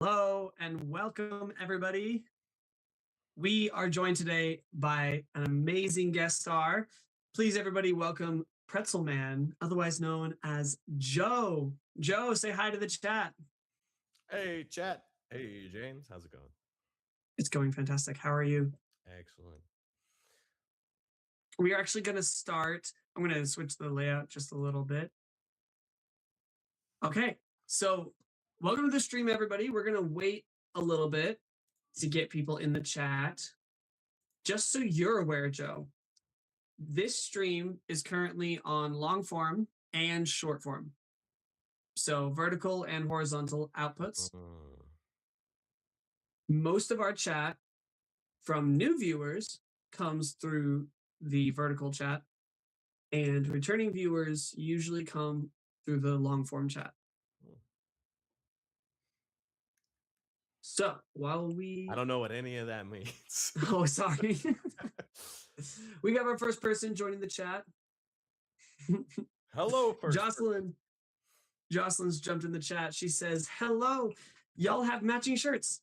Hello and welcome, everybody. We are joined today by an amazing guest star. Please, everybody, welcome Pretzel Man, otherwise known as Joe. Joe, say hi to the chat. Hey, chat. Hey, James. How's it going? It's going fantastic. How are you? Excellent. We are actually going to start. I'm going to switch the layout just a little bit. Okay, so welcome to the stream, everybody. We're going to wait a little bit to get people in the chat. Just so you're aware, Joe, this stream is currently on long form and short form. So vertical and horizontal outputs. Most of our chat from new viewers comes through the vertical chat, and returning viewers usually come through the long form chat. So while I don't know what any of that means. Oh, sorry. We got our first person joining the chat. Hello, first Jocelyn. Jocelyn's jumped in the chat. She says, hello, y'all have matching shirts.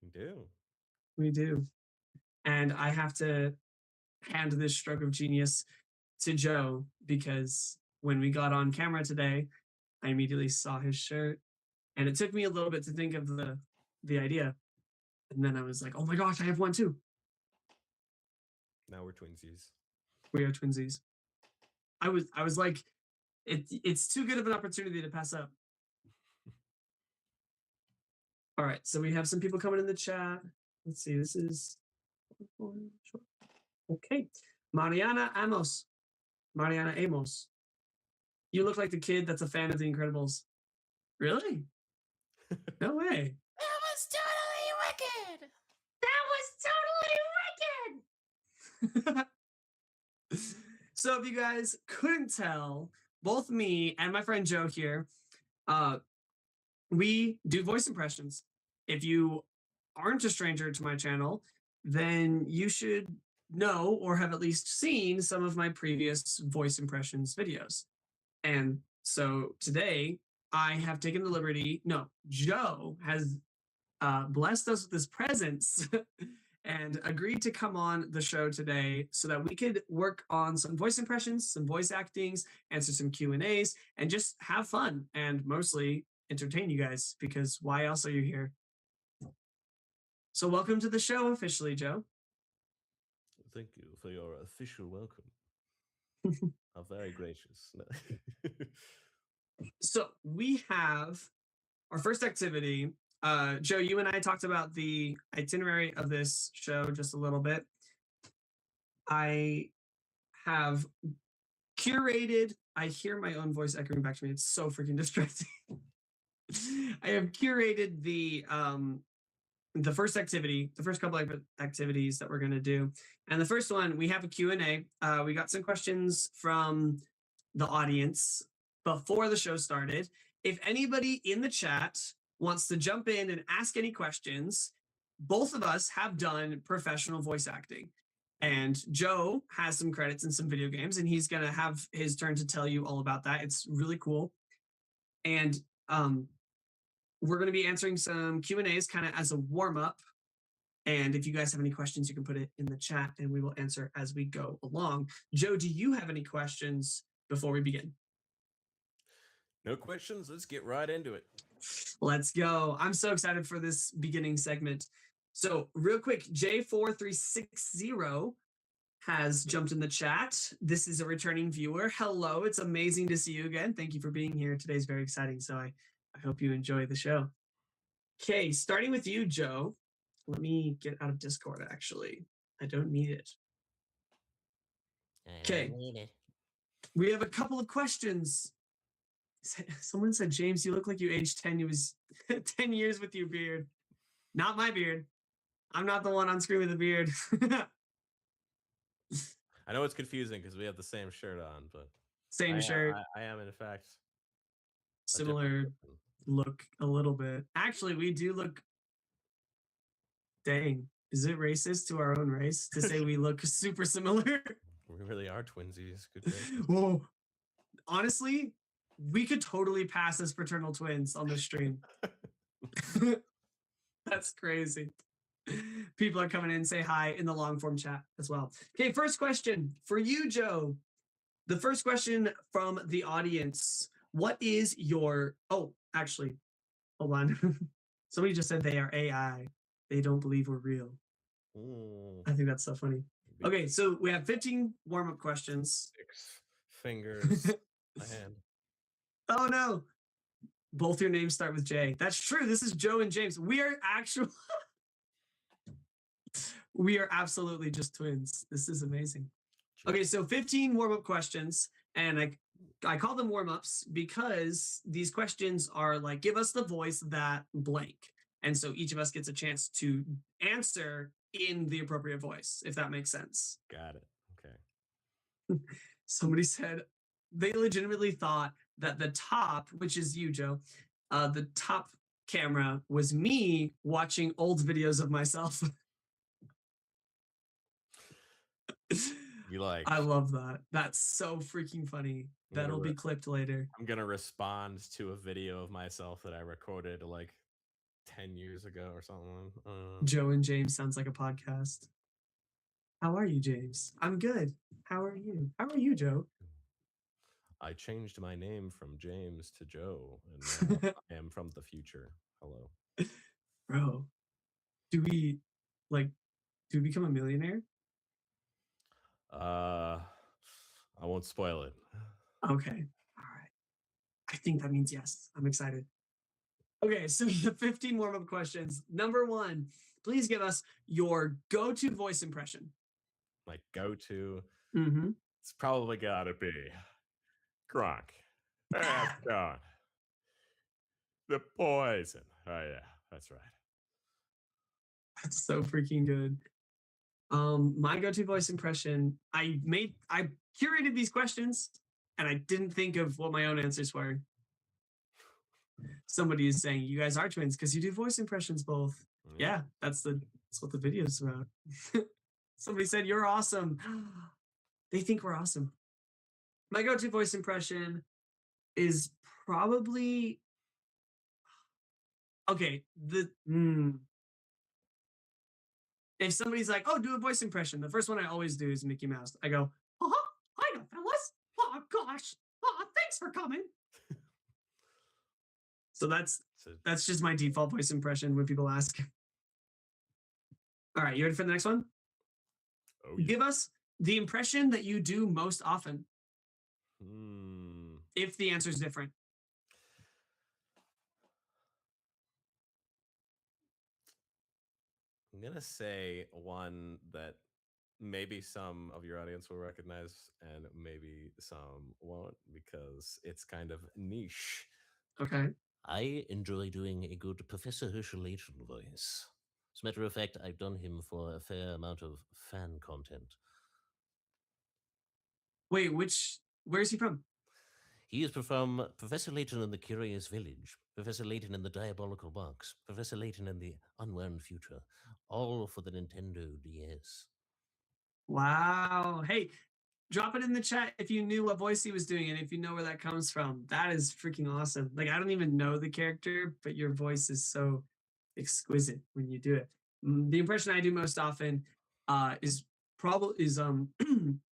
We do. We do. And I have to hand this stroke of genius to Joe, because when we got on camera today, I immediately saw his shirt, and it took me a little bit to think of the idea. And then I was like, oh my gosh, I have one too. Now we're twinsies. We are twinsies. I was like, it's too good of an opportunity to pass up. All right, so we have some people coming in the chat. Let's see, this is okay. Mariana Amos. You look like the kid that's a fan of The Incredibles. Really? No way. That was totally wicked. So if you guys couldn't tell, both me and my friend Joe here, we do voice impressions. If you aren't a stranger to my channel, then you should know or have at least seen some of my previous voice impressions videos. And so today I have taken the liberty, Joe has blessed us with his presence and agreed to come on the show today so that we could work on some voice impressions, some voice actings, answer some Q&As, and just have fun and mostly entertain you guys, because why else are you here? So welcome to the show officially, Joe. Thank you for your official welcome. How very gracious. So we have our first activity. Joe, you and I talked about the itinerary of this show just a little bit. I have curated, I hear my own voice echoing back to me. It's so freaking distracting. I have curated the first activity, the first couple of activities that we're going to do. And the first one, we have a Q&A. We got some questions from the audience before the show started. If anybody in the chat wants to jump in and ask any questions, both of us have done professional voice acting. And Joe has some credits in some video games, and he's going to have his turn to tell you all about that. It's really cool. And we're going to be answering some Q&As kind of as a warm-up. And if you guys have any questions, you can put it in the chat and we will answer as we go along. Joe, do you have any questions before we begin? No questions. Let's get right into it. Let's go. I'm so excited for this beginning segment. So real quick, J4360 has jumped in the chat. This is a returning viewer. Hello, it's amazing to see you again. Thank you for being here. Today's very exciting, so I hope you enjoy the show. Okay, starting with you, Joe. Let me get out of Discord, actually. I don't need it. Okay. We have a couple of questions. Someone said, James, you look like you aged 10 years with your beard. Not my beard. I'm not the one on screen with a beard. I know it's confusing because we have the same shirt on, but same shirt. I am, in fact, similar look a little bit. Actually, we do look. Dang, is it racist to our own race to say we look super similar? We really are twinsies. Good. Whoa. Honestly, we could totally pass as fraternal twins on this stream. That's crazy. People are coming in, say hi in the long form chat as well. Okay, first question for you, Joe. The first question from the audience. What is your... Oh, actually, hold on. Somebody just said they are AI. They don't believe we're real. I think that's so funny. Okay, so we have 15 warm-up questions. 6 fingers, a hand. Oh no. Both your names start with J. That's true. This is Joe and James. We are we are absolutely just twins. This is amazing. Okay, so 15 warm-up questions, and I call them warm-ups because these questions are like, give us the voice that blank. And so each of us gets a chance to answer in the appropriate voice, if that makes sense. Got it. Okay. Somebody said they legitimately thought that the top, which is you, Joe, the top camera was me watching old videos of myself. You like... I love that. That's so freaking funny. That'll be clipped later. I'm gonna respond to a video of myself that I recorded like 10 years ago or something. Joe and James sounds like a podcast. How are you, James? I'm good. How are you? How are you, Joe? I changed my name from James to Joe, and now I am from the future. Hello. Bro, do we become a millionaire? I won't spoil it. Okay. All right. I think that means yes. I'm excited. Okay, so the 15 warm-up questions. Number 1, please give us your go-to voice impression. My go-to? Mm-hmm. It's probably gotta be Gronk. That's gone. The poison. Oh yeah, that's right. That's so freaking good. My go-to voice impression, I curated these questions and I didn't think of what my own answers were. Somebody is saying you guys are twins because you do voice impressions both. Yeah, that's what the video is about. Somebody said you're awesome. They think we're awesome. My go-to voice impression is probably okay. If somebody's like, "Oh, do a voice impression," the first one I always do is Mickey Mouse. I go, "Hi, fellas! Oh gosh! Thanks for coming." So that's just my default voice impression when people ask. All right, you ready for the next one? Oh, yeah. Give us the impression that you do most often. If the answer is different. I'm gonna say one that maybe some of your audience will recognize and maybe some won't because it's kind of niche. Okay. I enjoy doing a good Professor Herschel Layton voice. As a matter of fact, I've done him for a fair amount of fan content. Wait, where's he from? He is from Professor Layton in the Curious Village, Professor Layton in the Diabolical Box, Professor Layton in the Unlearned Future, all for the Nintendo DS. Wow. Hey, drop it in the chat if you knew what voice he was doing and if you know where that comes from. That is freaking awesome. Like, I don't even know the character, but your voice is so exquisite when you do it. The impression I do most often is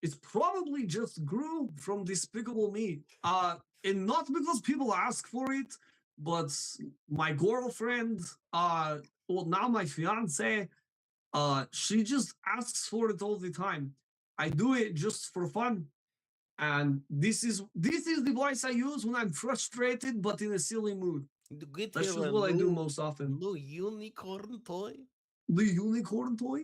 it's probably just grew from Despicable Me. And not because people ask for it, but my girlfriend, well, now my fiance, she just asks for it all the time. I do it just for fun. And this is the voice I use when I'm frustrated but in a silly mood. That's just what I do most often. No unicorn toy? The unicorn toy?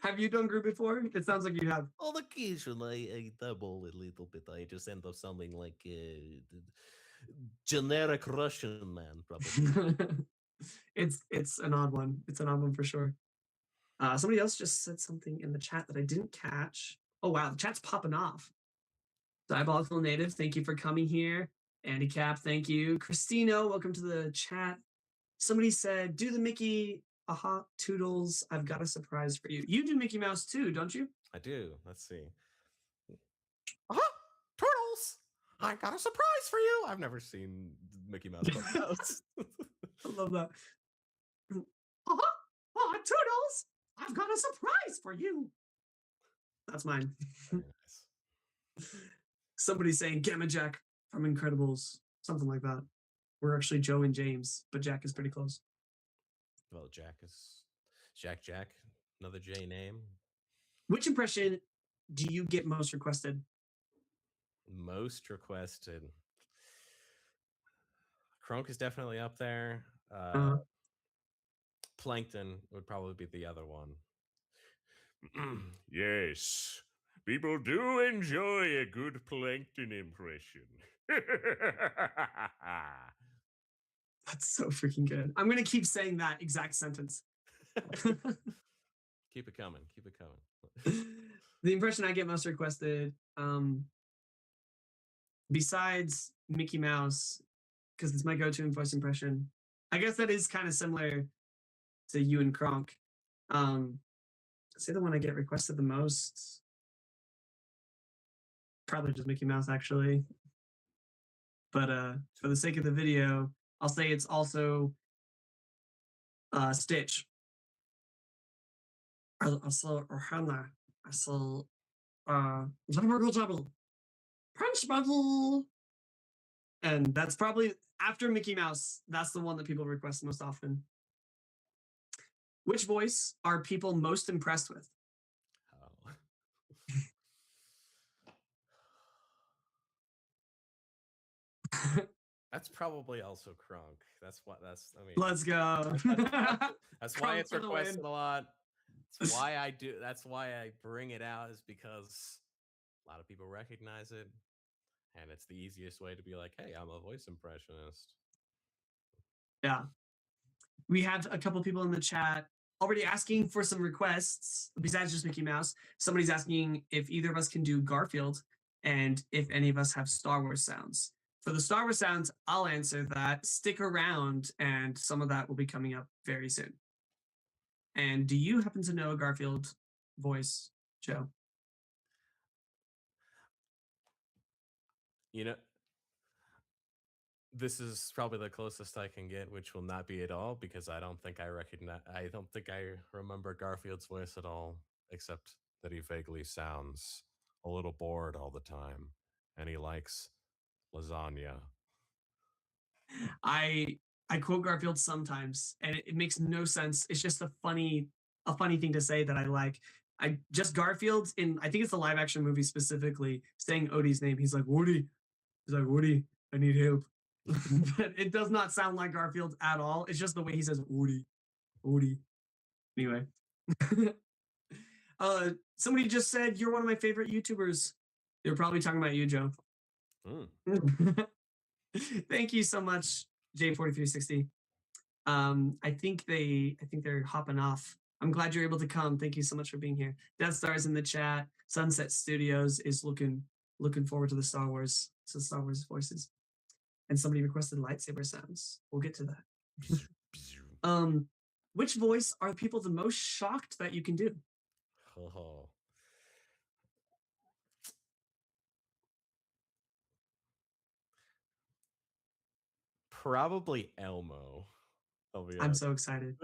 Have you done group before? It sounds like you have. On occasion, I dabble a little bit. I just end up sounding like a generic Russian man, probably. It's an odd one. It's an odd one for sure. Somebody else just said something in the chat that I didn't catch. Oh wow, the chat's popping off. Diabolical Native, thank you for coming here. Andy Cap, thank you. Christino, welcome to the chat. Somebody said, do the Mickey, Toodles, I've got a surprise for you. You do Mickey Mouse too, don't you? I do. Let's see. Turtles! I got a surprise for you. I've never seen Mickey Mouse. I love that. Toodles, I've got a surprise for you. That's mine. Very nice. Somebody's saying Gamma Jack from Incredibles, something like that. We're actually Joe and James, but Jack is pretty close. Well, Jack is Jack. Another J name. Which impression do you get most requested? Most requested. Kronk is definitely up there. Plankton would probably be the other one. Yes, people do enjoy a good Plankton impression. That's so freaking good. I'm going to keep saying that exact sentence. Keep it coming. Keep it coming. The impression I get most requested, besides Mickey Mouse, because it's my go-to voice impression, I guess that is kind of similar to you and Kronk. I'd say the one I get requested the most, probably just Mickey Mouse, actually. But for the sake of the video, I'll say it's also Stitch. I saw Ohana. I saw Double Punch Bubble. And that's probably, after Mickey Mouse, that's the one that people request most often. Which voice are people most impressed with? Oh. That's probably also Kronk. I mean, Let's go. that's why it's Kronk for the win. requested a lot. That's why I do. That's why I bring it out, is because a lot of people recognize it, and it's the easiest way to be like, "Hey, I'm a voice impressionist." Yeah. We have a couple people in the chat already asking for some requests besides just Mickey Mouse. Somebody's asking if either of us can do Garfield and if any of us have Star Wars sounds. For the Star Wars sounds, I'll answer that. Stick around, and some of that will be coming up very soon. And do you happen to know a Garfield voice, Joe? You know, this is probably the closest I can get, which will not be at all, because I don't think I remember Garfield's voice at all, except that he vaguely sounds a little bored all the time, and he likes lasagna. I quote Garfield sometimes, and it makes no sense. It's just a funny thing to say that I like. I just Garfield in, I think it's the live action movie specifically, saying Odie's name. He's like, Woody. He's like, Woody, I need help. But it does not sound like Garfield at all. It's just the way he says Woody. Woody. Anyway. Somebody just said you're one of my favorite YouTubers. They're probably talking about you, Joe. Thank you so much, J4360. I think they're hopping off. I'm glad you're able to come. Thank you so much for being here. Death Star's in the chat. Sunset Studios is looking forward to the Star Wars voices. And somebody requested lightsaber sounds. We'll get to that. Which voice are people the most shocked that you can do? Oh. Probably Elmo. I'm so excited.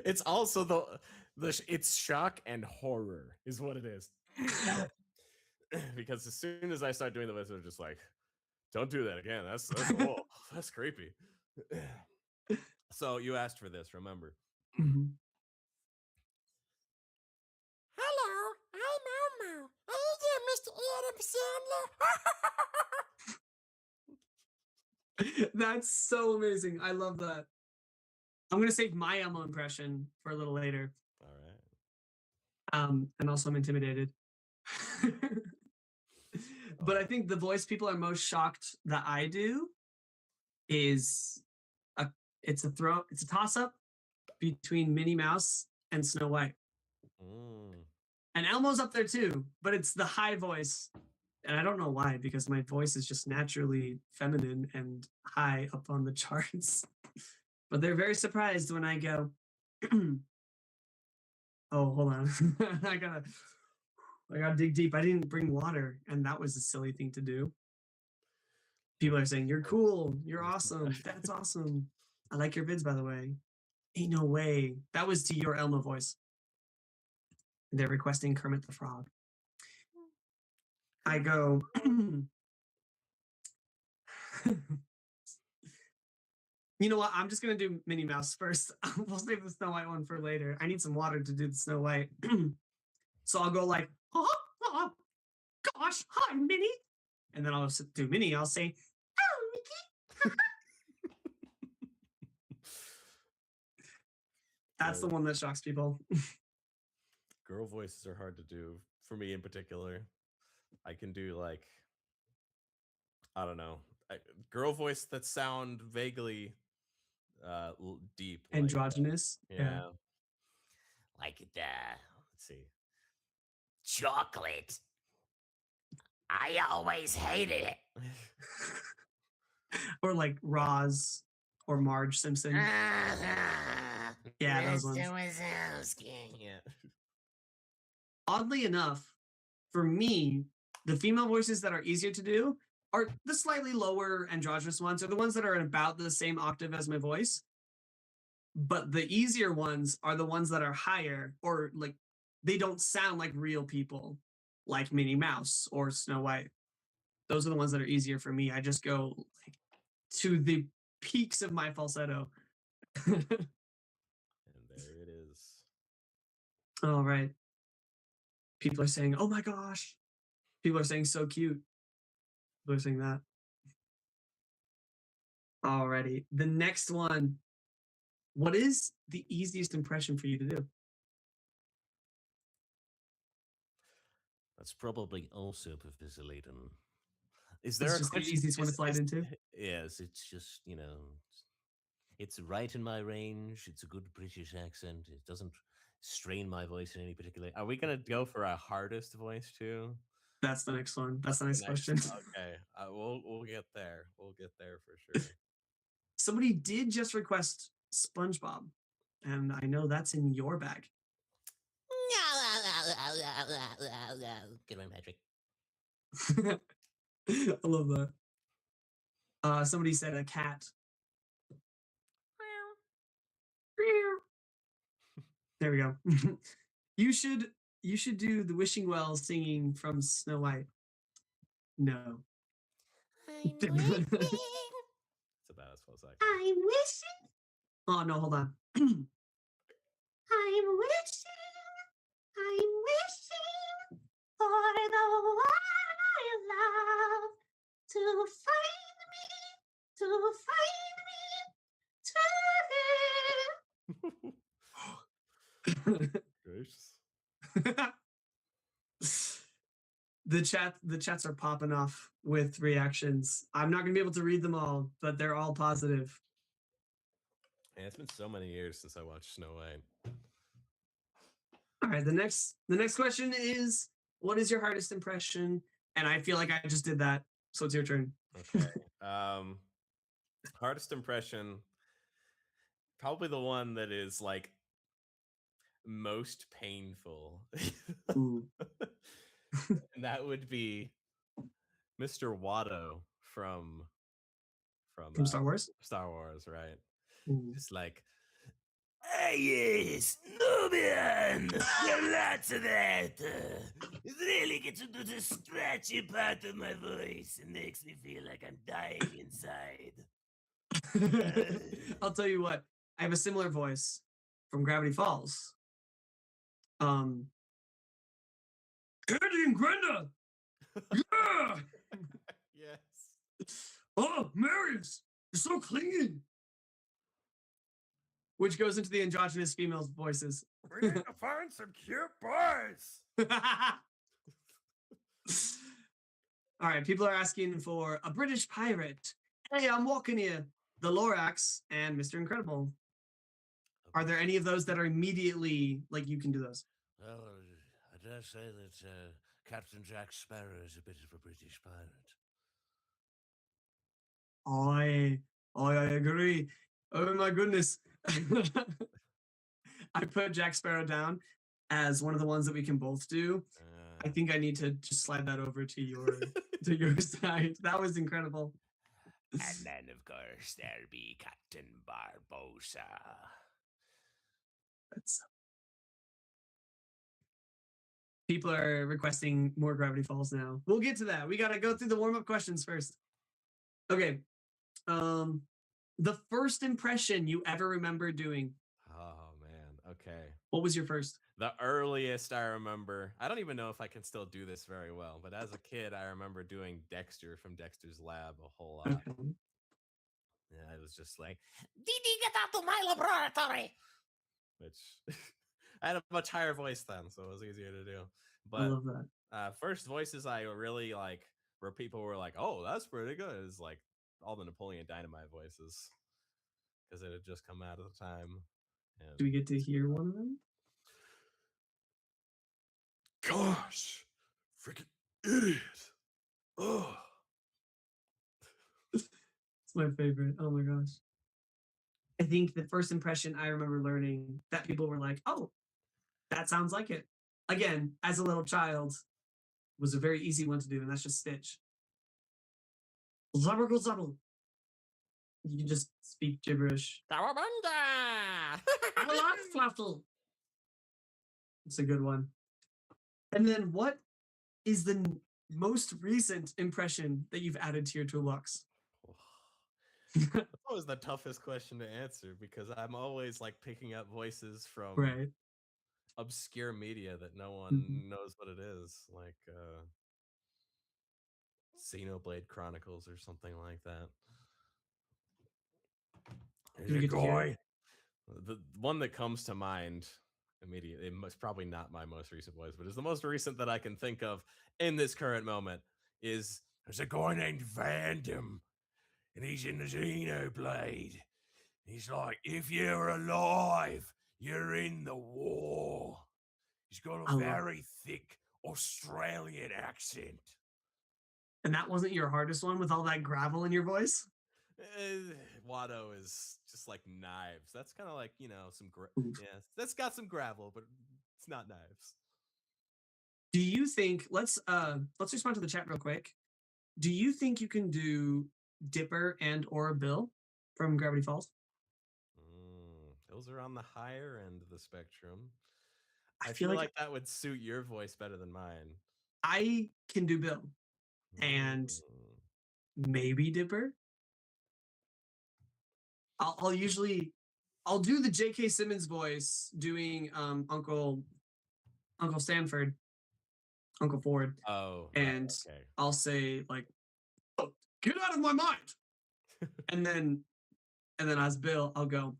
It's also it's shock and horror is what it is. Because as soon as I start doing the voice, they're just like, don't do that again. That's that's creepy. So you asked for this, remember? Mm-hmm. Hello, I'm Elmo. Hey there, Mr. Adam Sandler. That's so amazing. I love that. I'm going to save my Elmo impression for a little later. All right. And also I'm intimidated. But I think the voice people are most shocked that I do is it's a toss-up between Minnie Mouse and Snow White. And Elmo's up there too, but it's the high voice. And I don't know why, because my voice is just naturally feminine and high up on the charts. But they're very surprised when I go, oh, hold on. I gotta dig deep. I didn't bring water, and that was a silly thing to do. People are saying, you're cool. You're awesome. That's awesome. I like your vids, by the way. Ain't no way. That was to your Elmo voice. They're requesting Kermit the Frog. I go, you know what? I'm just going to do Minnie Mouse first. We'll save the Snow White one for later. I need some water to do the Snow White. So I'll go like, oh, gosh, hi, Minnie. And then I'll do Minnie. I'll say, oh, Mickey. That's the one that shocks people. Girl voices are hard to do for me in particular. I can do like, I don't know, girl voice that sound vaguely deep, Androgynous. like, yeah. Like let's see. Chocolate. I always hated it. Or like Roz or Marge Simpson. Yeah, those ones. Yeah. Oddly enough, for me, the female voices that are easier to do are the slightly lower androgynous ones, or the ones that are about the same octave as my voice. But the easier ones are the ones that are higher, or like they don't sound like real people, like Minnie Mouse or Snow White. Those are the ones that are easier for me. I just go like to the peaks of my falsetto. And there it is. All right. People are saying, oh my gosh. People are saying so cute. People are saying that. Alrighty. The next one. What is the easiest impression for you to do? That's probably also Professor Layton. Is It's there just the easiest one to slide into? Yes, it's just, it's right in my range. It's a good British accent. It doesn't strain my voice in any particular. Are we gonna go for a hardest voice too? That's the next one. That's the next question. Okay, we'll get there. We'll get there for sure. Somebody did just request SpongeBob, and I know that's in your bag. Good one, Patrick. I love that. Somebody said a cat. There we go. You should do the wishing well singing from Snow White. No. I'm wishing. It's about as close as I can. I'm wishing. Oh no, hold on. I'm wishing. I'm wishing for the one I love to find me, Gracious. The chats are popping off with reactions. I'm not gonna be able to read them all, but they're all positive. Yeah, it's been so many years since I watched Snow White. All right, the next question is, what is your hardest impression? And I feel like I just did that, so it's your turn. Okay. Hardest impression, probably the one that is like most painful. And that would be Mr. Watto from Star Wars. Star Wars, right? Ooh. Just like, Yes, Nubian! Lots of that. It really gets into the scratchy part of my voice and makes me feel like I'm dying inside. I'll tell you what, I have a similar voice from Gravity Falls. Andy and Grenda! Yeah! yes. Oh, Marius, you're so clingy. Which goes into the androgynous female voices. We need to find some cute boys. All right, people are asking for a British pirate. Hey, I'm walking here. The Lorax and Mr. Incredible. Are there any of those that are immediately like you can do those? Well, I dare say that Captain Jack Sparrow is a bit of a British pirate. I agree. Oh my goodness. I put Jack Sparrow down as one of the ones that we can both do. I think I need to just slide that over to your to your side. That was incredible. And then, of course, there'll be Captain Barbosa. That's... People are requesting more Gravity Falls now. We'll get to that. We got to go through the warm-up questions first. Okay. The first impression you ever remember doing. Oh, man. Okay. What was your first? The earliest I remember, I don't even know if I can still do this very well, but as a kid, I remember doing Dexter from Dexter's Lab a whole lot. Okay. Yeah, it was just like, Didi, get out of my laboratory! which I had a much higher voice then, so it was easier to do. I But love that. first voices I really like, where people were like, "Oh, that's pretty good," is like all the Napoleon Dynamite voices, because it had just come out at the time. And Do we get to hear one of them? gosh, freaking idiot! Oh, It's my favorite. Oh my gosh. I think the first impression I remember learning that people were like, "Oh, that sounds like it." Again, as a little child, was a very easy one to do, and that's just Stitch. Zubble, zubble. You can just speak gibberish. Cowabunga! I love Fluffle. It's a good one. And then, what is the most recent impression that you've added to your toolbox? that's always the toughest question to answer, because I'm always like picking up voices from Right. obscure media that no one knows what it is, like Xenoblade Chronicles or something like that. Do we get to hear it? The one that comes to mind immediately, it's probably not my most recent voice, but it's the most recent that I can think of in this current moment, is there's a guy named Vandom, and he's in the Xenoblade. He's like, if you're alive, you're in the war. He's got I a love very thick Australian accent. And that wasn't your hardest one with all that gravel in your voice? Watto is just like knives. That's kind of like, some Oof. yeah, that's got some gravel, but it's not knives. Do you think let's respond to the chat real quick. Do you think you can do Dipper and or Bill from Gravity Falls? Those are on the higher end of the spectrum. I I feel feel like like that would suit your voice better than mine. I can do Bill and maybe Dipper. I'll do the J.K. Simmons voice doing Uncle Stanford, Uncle Ford. Oh, and right, okay. I'll say like, "Oh, get out of my mind," and then as Bill, I'll go,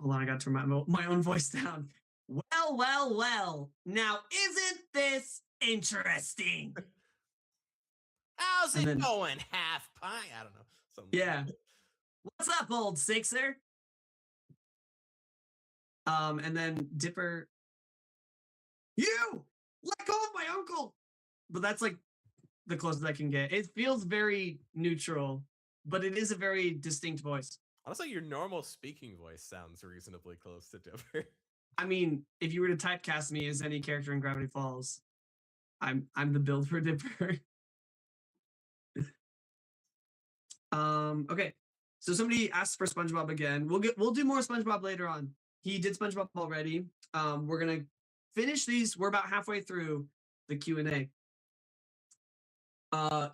"Hold on, I got to turn my own voice down." Well. Now, isn't this interesting? How's And it then- going, half pie? I don't know. Something Yeah. What's up, old Sixer? And then Dipper, you let go of my uncle. But that's like the closest I can get. It feels very neutral, but it is a very distinct voice. Honestly, your normal speaking voice sounds reasonably close to Dipper. I mean, if you were to typecast me as any character in Gravity Falls, I'm the build for Dipper. Okay. So somebody asked for SpongeBob again. We'll do more SpongeBob later on. He did SpongeBob already. We're gonna finish these. We're about halfway through the Q&A.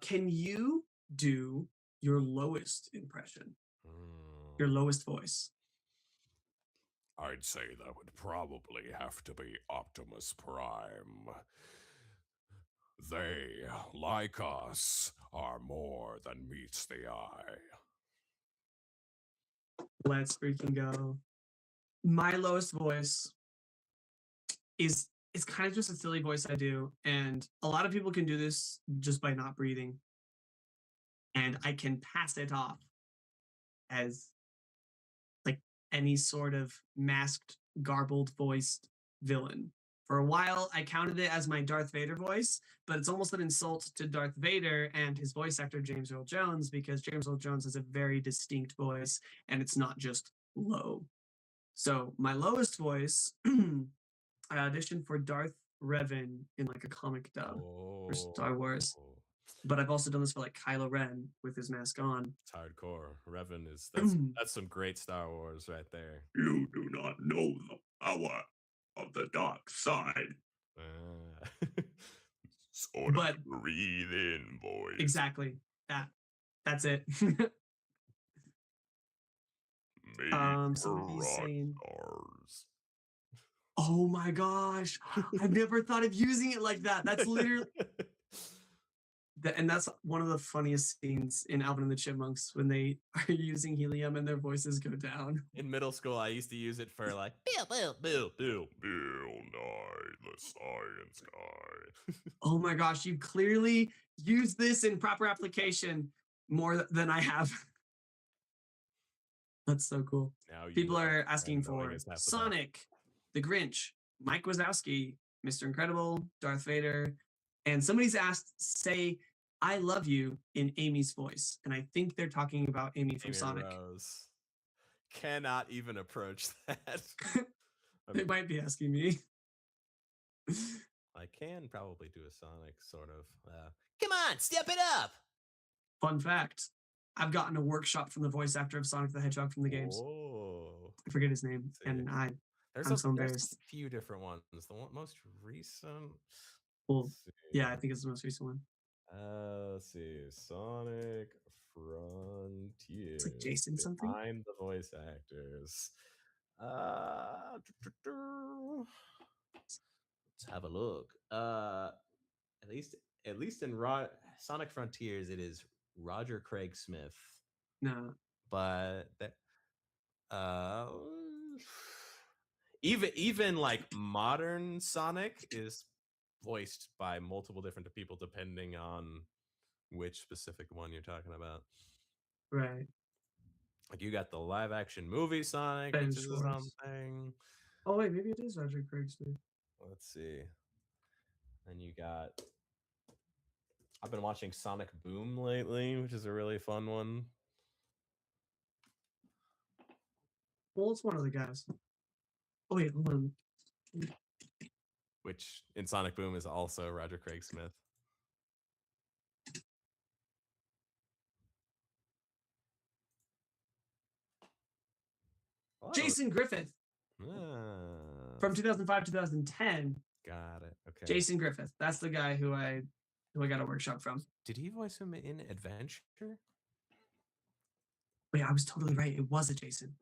Can you do your lowest impression? Your lowest voice? I'd say that would probably have to be Optimus Prime. They, like us, are more than meets the eye. Let's freaking go. My lowest voice is kind of just a silly voice I do, and a lot of people can do this just by not breathing, and I can pass it off as like any sort of masked, garbled voiced villain. For a while, I counted it as my Darth Vader voice, but it's almost an insult to Darth Vader and his voice actor, James Earl Jones, because James Earl Jones has a very distinct voice, and it's not just low. So my lowest voice, I auditioned for Darth Revan in like a comic dub for Star Wars. But I've also done this for like Kylo Ren with his mask on. It's hardcore. Revan is that's some great Star Wars right there. You do not know the power of the dark side. Sort But of breathe in, boys. exactly. That's it. Somebody's saying, stars. oh my gosh, I've never thought of using it like that. That's literally and that's one of the funniest scenes in Alvin and the Chipmunks when they are using helium and their voices go down. In middle school, I used to use it for like Bill Nye, the science guy. Oh my gosh, you clearly use this in proper application more than I have. That's so cool. Now People are asking for Sonic, the Grinch, Mike Wazowski, Mr. Incredible, Darth Vader, and somebody's asked, say, I love you in Amy's voice. And I think they're talking about Amy from Sonic. Rose. Cannot even approach that. They might be asking me. I can probably do a Sonic sort of. Come on, step it up. Fun fact. I've gotten a workshop from the voice actor of Sonic the Hedgehog from the games. Oh. I forget his name. And I'm so embarrassed. There's a few different ones. The most recent. Well, yeah, I think it's the most recent one. Let's see. Sonic Frontier. It's like Jason something. Find the voice actors. Let's have a look. At least in Sonic Frontiers, it is Roger Craig Smith. No. But even like modern Sonic is voiced by multiple different people depending on which specific one you're talking about. Right. Like you got the live action movie Sonic, Ben which is Schwartz. something. Oh wait, maybe it is Roger Craig Smith. Let's see. And you got. I've been watching Sonic Boom lately, which is a really fun one. Well, it's one of the guys. Oh wait, hold on. Which in Sonic Boom is also Roger Craig Smith. Oh. Jason Griffith. From 2005 2010. Got it. Okay. Jason Griffith. That's the guy who I got a workshop from. Did he voice him in Adventure? Wait, I was totally right. It was a Jason.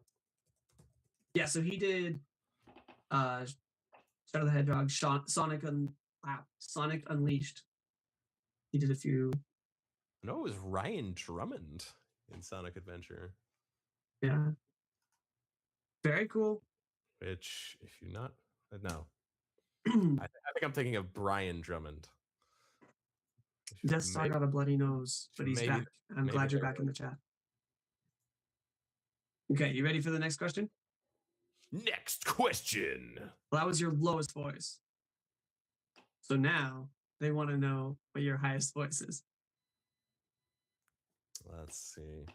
Yeah, so he did Shadow the Hedgehog, Sonic Unleashed. He did a few. No, it was Ryan Drummond in Sonic Adventure. Yeah. Very cool. Which, if you're not, no. I think I'm thinking of Brian Drummond. Death Star got a bloody nose, but he's back. I'm glad you're back in the chat. Okay, you ready for the next question? Next question. Well, that was your lowest voice. So now they want to know what your highest voice is. Let's see.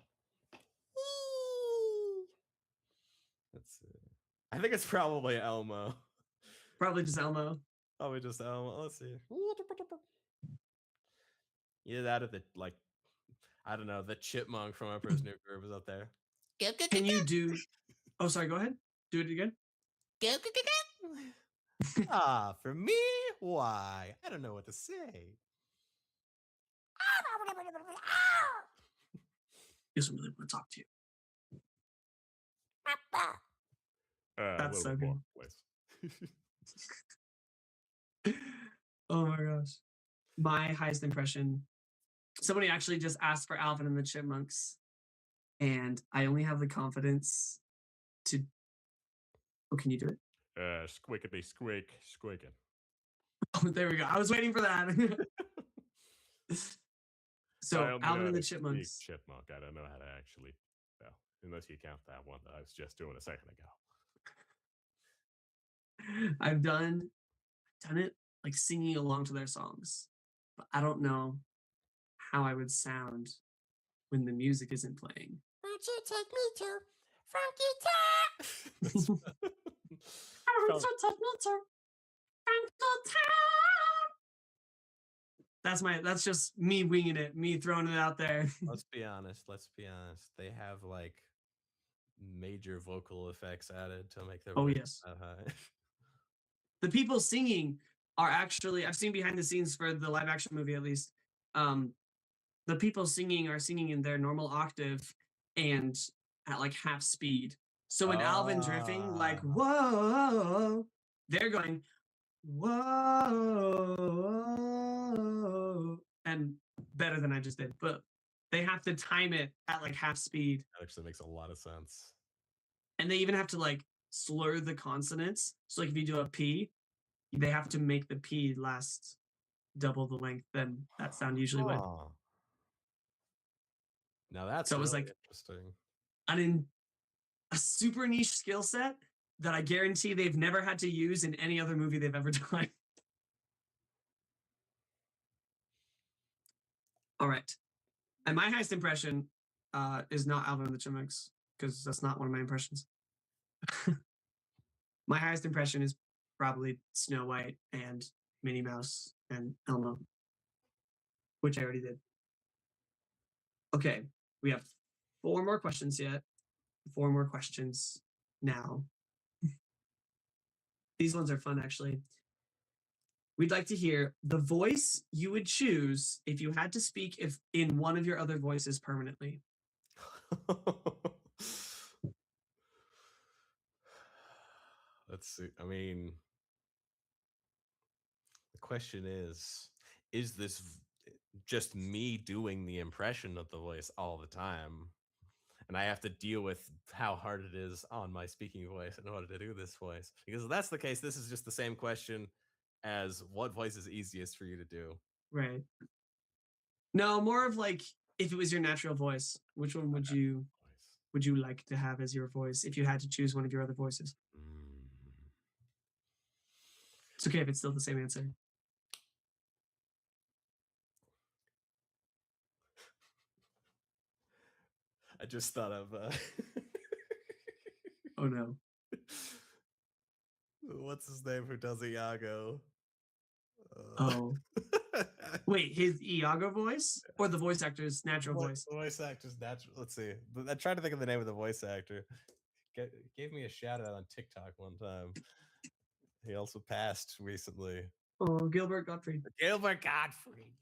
Let's see. I think it's probably Elmo. Probably just Elmo. Probably just Elmo. Let's see. Either that or the, like, I don't know, the chipmunk from Emperor's New Groove is up there. Can you do... Oh, sorry, go ahead. Do it again. For me? Why? I don't know what to say. Just really want to talk to you. That's so good. Oh my gosh. My highest impression. Somebody actually just asked for Alvin and the Chipmunks, and I only have the confidence to. Oh, can you do it? Squickity squeak, squeaking. Oh, there we go. I was waiting for that. So Alvin and the Chipmunks. Chipmunk. I don't know how to actually. Well, unless you count that one that I was just doing a second ago. I've done it like singing along to their songs, but I don't know how I would sound when the music isn't playing. Won't you take me to Funky Town? That's just me winging it, me throwing it out there. Let's be honest. They have like major vocal effects added to make their Oh, voice yes. that high. The people singing are actually, I've seen behind the scenes for the live action movie at least. The people singing are singing in their normal octave and at like half speed. So when Alvin's riffing, like, whoa, they're going, whoa, and better than I just did. But they have to time it at like half speed. That actually makes a lot of sense. And they even have to like slur the consonants. So like if you do a P, they have to make the P last double the length than that sound usually would. Now that's So it was really like interesting. A super niche skill set that I guarantee they've never had to use in any other movie they've ever done. All right. And my highest impression is not Alvin and the Chipmunks, because that's not one of my impressions. My highest impression is probably Snow White and Minnie Mouse and Elmo, which I already did. Okay, we have 4 more questions yet. 4 more questions now. These ones are fun, actually. We'd like to hear the voice you would choose if you had to speak in one of your other voices permanently. Let's see. I mean, the question is this just me doing the impression of the voice all the time? And I have to deal with how hard it is on my speaking voice in order to do this voice. Because if that's the case, this is just the same question as what voice is easiest for you to do. Right. No, more of like, if it was your natural voice, which one would you like to have as your voice if you had to choose one of your other voices? It's okay if it's still the same answer. I just thought of Oh no. What's his name who does Iago? Oh. Wait, his Iago voice or the voice actor's natural voice? The voice actor's natural. Let's see. I tried to think of the name of the voice actor. Gave me a shout out on TikTok one time. He also passed recently. Oh, Gilbert Gottfried. Gilbert Gottfried.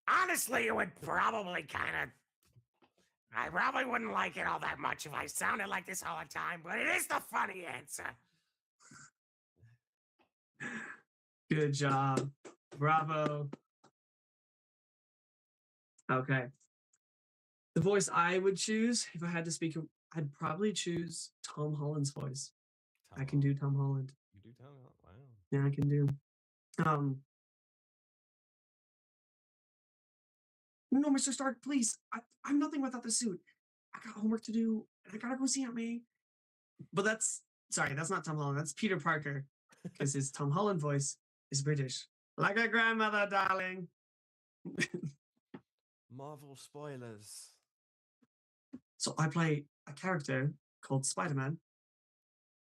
Honestly, it would probably I probably wouldn't like it all that much if I sounded like this all the time, but it is the funny answer. Good job. Bravo. Okay. The voice I would choose if I had to speak, I'd probably choose Tom Holland's voice. I can do Tom Holland. You do Tom Holland? Wow. Yeah, I can do. No, Mr. Stark, please. I'm nothing without the suit. I got homework to do, and I gotta go see Aunt May. But that's not Tom Holland. That's Peter Parker, because his Tom Holland voice is British. Like a grandmother, darling. Marvel spoilers. So I play a character called Spider-Man,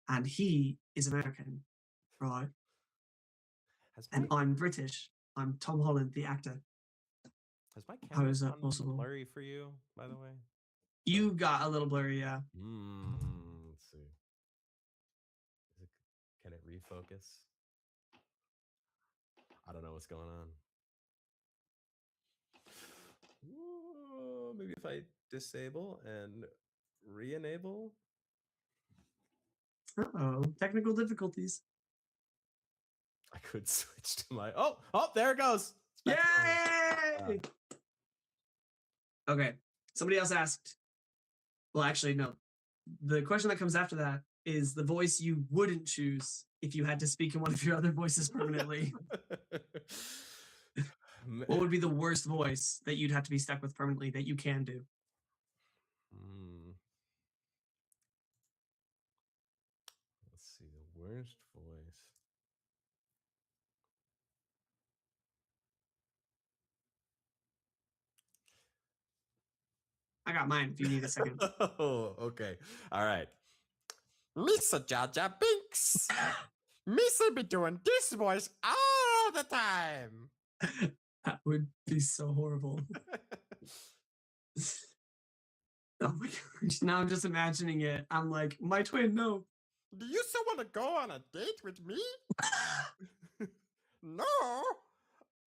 and he is American, right? And I'm British. I'm Tom Holland, the actor. Has my How camera is that gone possible? blurry for you, by the way? You got a little blurry, yeah. Let's see. Can it refocus? I don't know what's going on. Maybe if I disable and re-enable. Uh-oh, technical difficulties. I could switch to my... Oh, there it goes. Yay! Okay, somebody else asked. Well, actually, no. The question that comes after that is the voice you wouldn't choose if you had to speak in one of your other voices permanently. What would be the worst voice that you'd have to be stuck with permanently that you can do? Let's see, the worst voice. I got mine if you need a second. Oh, okay. All right. Mr. Jar Jar Binks. Missa be doing this voice all the time. That would be so horrible. Oh my gosh. Now I'm just imagining it. I'm like, my twin, no. Do you still want to go on a date with me? No.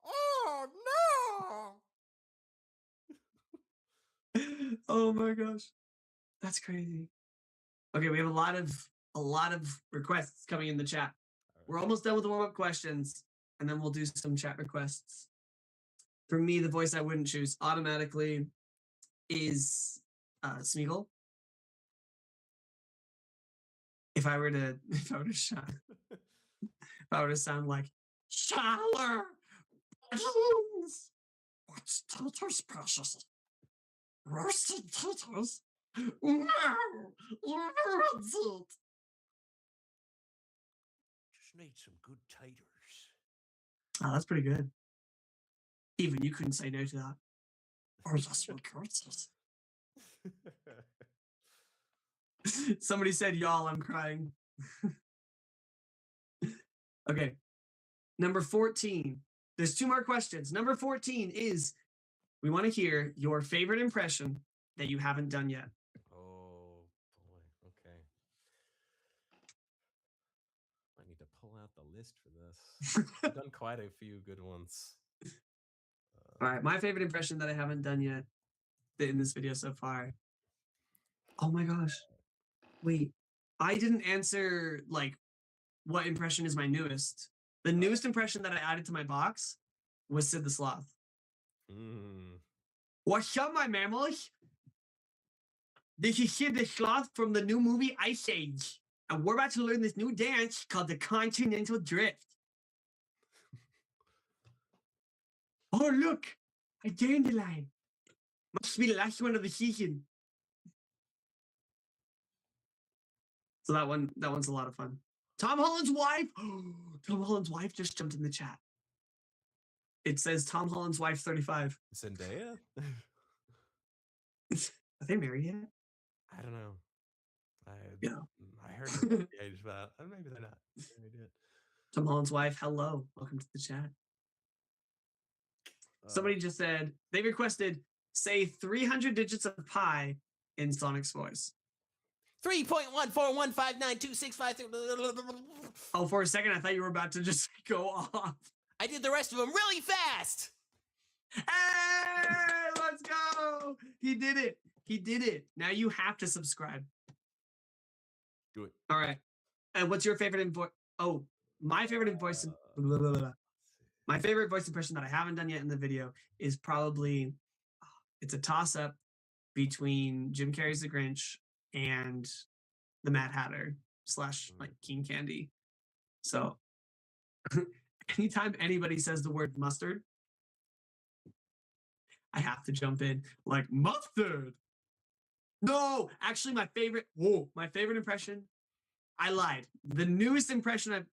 Oh no. Oh my gosh. That's crazy. Okay, we have a lot of requests coming in the chat. We're almost done with the warm-up questions, and then we'll do some chat requests. For me, the voice I wouldn't choose automatically is Smeagol. If I were to sound like Shaller, what's taters, precious? Roasted taters? No, you ruins it. Just need some good taters. Oh, that's pretty good. Even you couldn't say no to that. Or just records it. Somebody said, y'all, I'm crying. Okay. Number 14. There's 2 more questions. Number 14 is, we want to hear your favorite impression that you haven't done yet. Oh boy. Okay. I need to pull out the list for this. I've done quite a few good ones. All right. My favorite impression that I haven't done yet in this video so far. Oh my gosh. Wait. I didn't answer, like, what impression is my newest. The newest impression that I added to my box was Sid the Sloth. What's up, my mammals? This is Sid the Sloth from the new movie Ice Age. And we're about to learn this new dance called the Continental Drift. Oh, look! A dandelion. Must be the last one of the season. So that one's a lot of fun. Tom Holland's wife. Tom Holland's wife just jumped in the chat. It says Tom Holland's wife 35. Zendaya? Are they married yet? I don't know. Yeah. I heard they're engaged, but maybe they're not. Maybe it. Tom Holland's wife, hello. Welcome to the chat. Somebody just said, they requested, say 300 digits of pi in Sonic's voice. 3.141592653. Oh, for a second, I thought you were about to just go off. I did the rest of them really fast. Hey, let's go. He did it. He did it. Now you have to subscribe. Do it. All right. And what's your favorite voice? Oh, my favorite voice. My favorite voice impression that I haven't done yet in the video is probably, it's a toss-up between Jim Carrey's The Grinch and the Mad Hatter / like King Candy. So anytime anybody says the word mustard, I have to jump in like, mustard. No, actually my favorite impression, I lied. The newest impression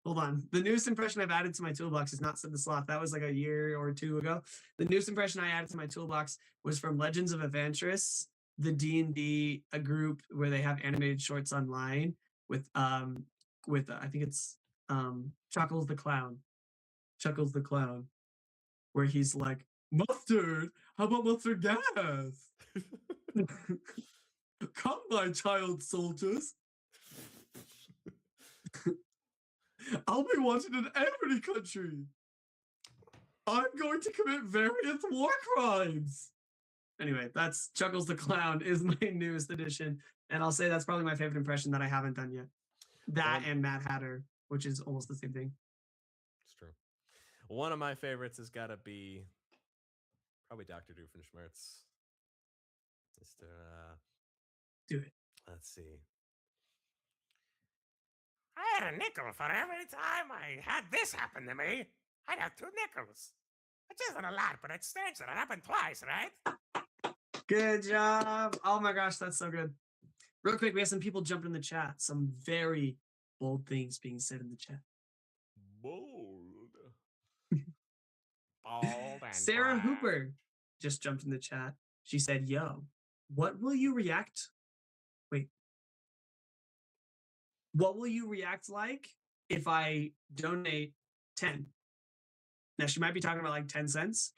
hold on. The newest impression I've added to my toolbox is not Sid the Sloth. That was like a year or 2 ago. The newest impression I added to my toolbox was from Legends of Adventurous, the D&D, a group where they have animated shorts online with I think it's Chuckles the Clown, where he's like, mustard? How about mustard gas? Come, my child soldiers. I'll be wanted in every country. I'm going to commit various war crimes. Anyway, that's Chuckles the Clown is my newest addition. And I'll say that's probably my favorite impression that I haven't done yet. That and Mad Hatter, which is almost the same thing. It's true. One of my favorites has got to be probably Dr. Doofenshmirtz. Do it. Let's see. I had a nickel for every time I had this happen to me. I'd have 2 nickels. Which isn't a lot, but it's strange that it happened twice, right? Good job. Oh my gosh, that's so good. Real quick, we have some people jumping in the chat. Some very bold things being said in the chat. Bold. Bold and Sarah bright. Hooper just jumped in the chat. She said, yo, what will you react like if I donate 10? Now she might be talking about like 10 cents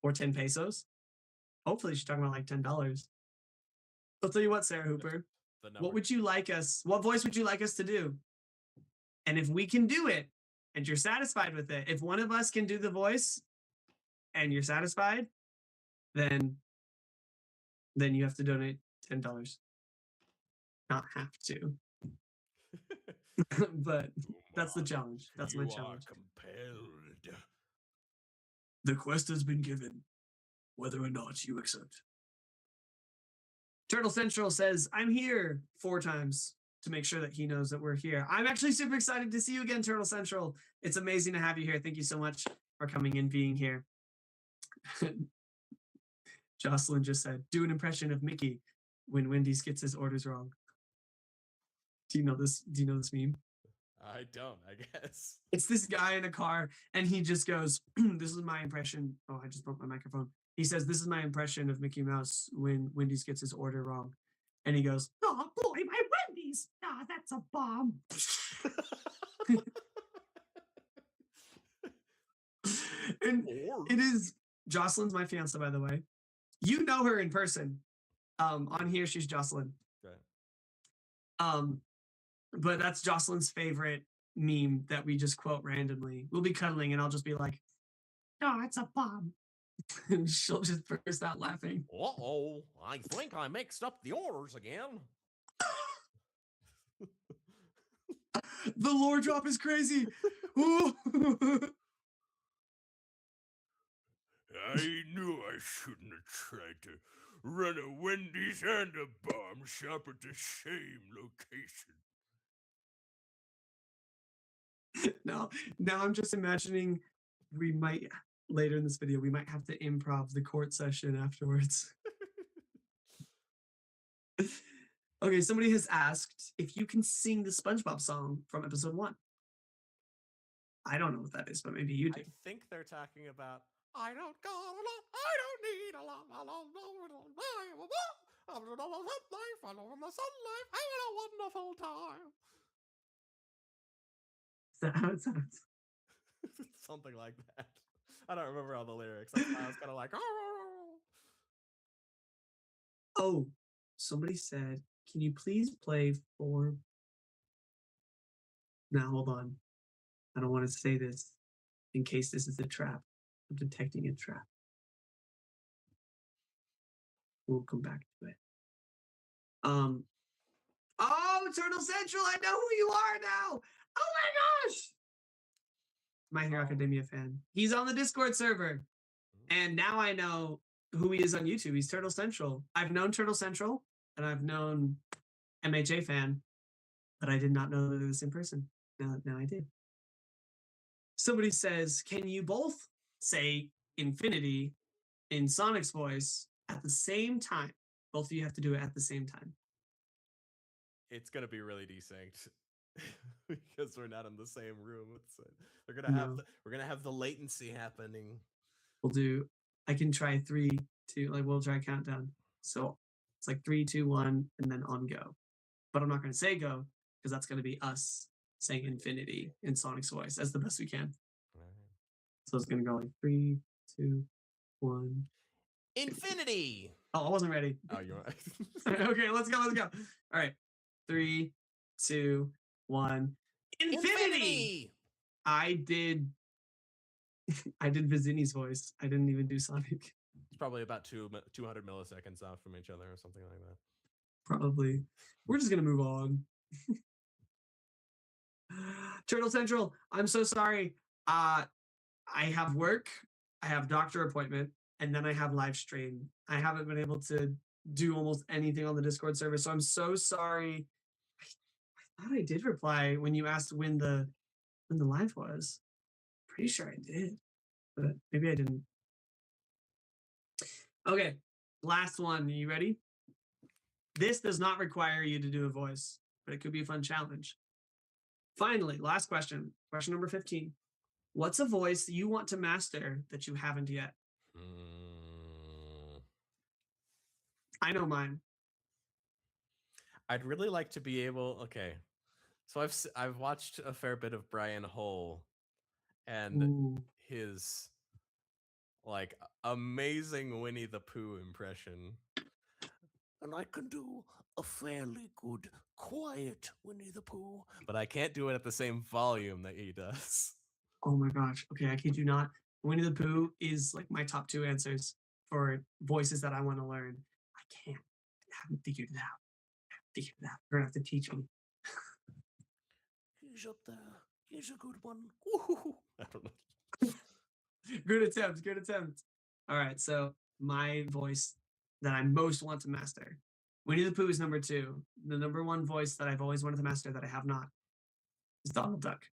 or 10 pesos. Hopefully she's talking about like $10. I'll tell you what, Sarah Hooper. What would you like us? What voice would you like us to do? And if we can do it and you're satisfied with it, if one of us can do the voice and you're satisfied, then you have to donate $10. Not have to. But that's the challenge. That's my challenge. Compelled. The quest has been given, whether or not you accept. Turtle Central says, I'm here 4 times to make sure that he knows that we're here. I'm actually super excited to see you again, Turtle Central. It's amazing to have you here. Thank you so much for coming and being here. Jocelyn just said, do an impression of Mickey when Wendy's gets his orders wrong. Do you know this meme? I don't, I guess. It's this guy in a car and he just goes, this is my impression. Oh, I just bumped my microphone. He says, this is my impression of Mickey Mouse when Wendy's gets his order wrong. And he goes, oh boy, my Wendy's. Ah, that's a bomb. And it is, Jocelyn's my fiance, by the way. You know her in person. On here, she's Jocelyn. Okay. But that's Jocelyn's favorite meme that we just quote randomly. We'll be cuddling and I'll just be like, oh, it's a bomb. And she'll just burst out laughing. Uh-oh, I think I mixed up the orders again. The lore drop is crazy. Ooh. I knew I shouldn't have tried to run a Wendy's and a bomb shop at the same location. Now I'm just imagining we might, later in this video, we might have to improv the court session afterwards. Okay, somebody has asked if you can sing the SpongeBob song from episode 1. I don't know what that is, but maybe you do. I think they're talking about I don't got a lot, I don't need a lot, I don't the sunlight, having a wonderful time. Is that how it sounds? Something like that. I don't remember all the lyrics. I was kind of like, Oh, somebody said, can you please play for... Now, hold on. I don't want to say this in case this is a trap. I'm detecting a trap. We'll come back to it. Oh, Turtle Central, I know who you are now. Oh my gosh. My Hero Academia fan. He's on the Discord server. And now I know who he is on YouTube. He's Turtle Central. I've known Turtle Central and I've known MHA fan, but I did not know that it was in person. Now I did. Somebody says, can you both say infinity in Sonic's voice at the same time? Both of you have to do it at the same time. it's gonna be really desynced because we're not in the same room. We're gonna have the latency happening. We'll do. I can try 3, 2. Like we'll try countdown. So it's like 3, 2, 1, and then on go. But I'm not going to say go because that's going to be us saying infinity in Sonic's voice as the best we can. Right. So it's going to go like 3, 2, 1. Infinity. Oh, I wasn't ready. Oh, you're right. Okay, let's go. All right, 3, 2, 1. Infinity. I did Vizini's voice. I didn't even do Sonic. It's probably about 200 milliseconds off from each other or something like that. Probably. We're just gonna move on. Turtle Central, I'm so sorry. I have work, I have doctor appointment, and then I have live stream. I haven't been able to do almost anything on the Discord server, so I'm so sorry. I thought I did reply when you asked when the live was. Pretty sure I did, but maybe I didn't. Okay, last one. Are you ready? This does not require you to do a voice, but it could be a fun challenge. Finally, last question. Question number 15. What's a voice you want to master that you haven't yet? I know mine. I'd really like to be able. Okay, so I've watched a fair bit of Brian Hull, and his like amazing Winnie the Pooh impression. And I can do a fairly good, quiet Winnie the Pooh. But I can't do it at the same volume that he does. Oh my gosh. Okay, I kid you not. Winnie the Pooh is like my top 2 answers for voices that I want to learn. I can't. I haven't figured it out. You're gonna have to teach me. He's up there. He's a good one. Woo-hoo-hoo. I don't know. Good attempt. Good attempt. All right. So my voice that I most want to master. Winnie the Pooh is number 2. The number 1 voice that I've always wanted to master that I have not is Donald Duck.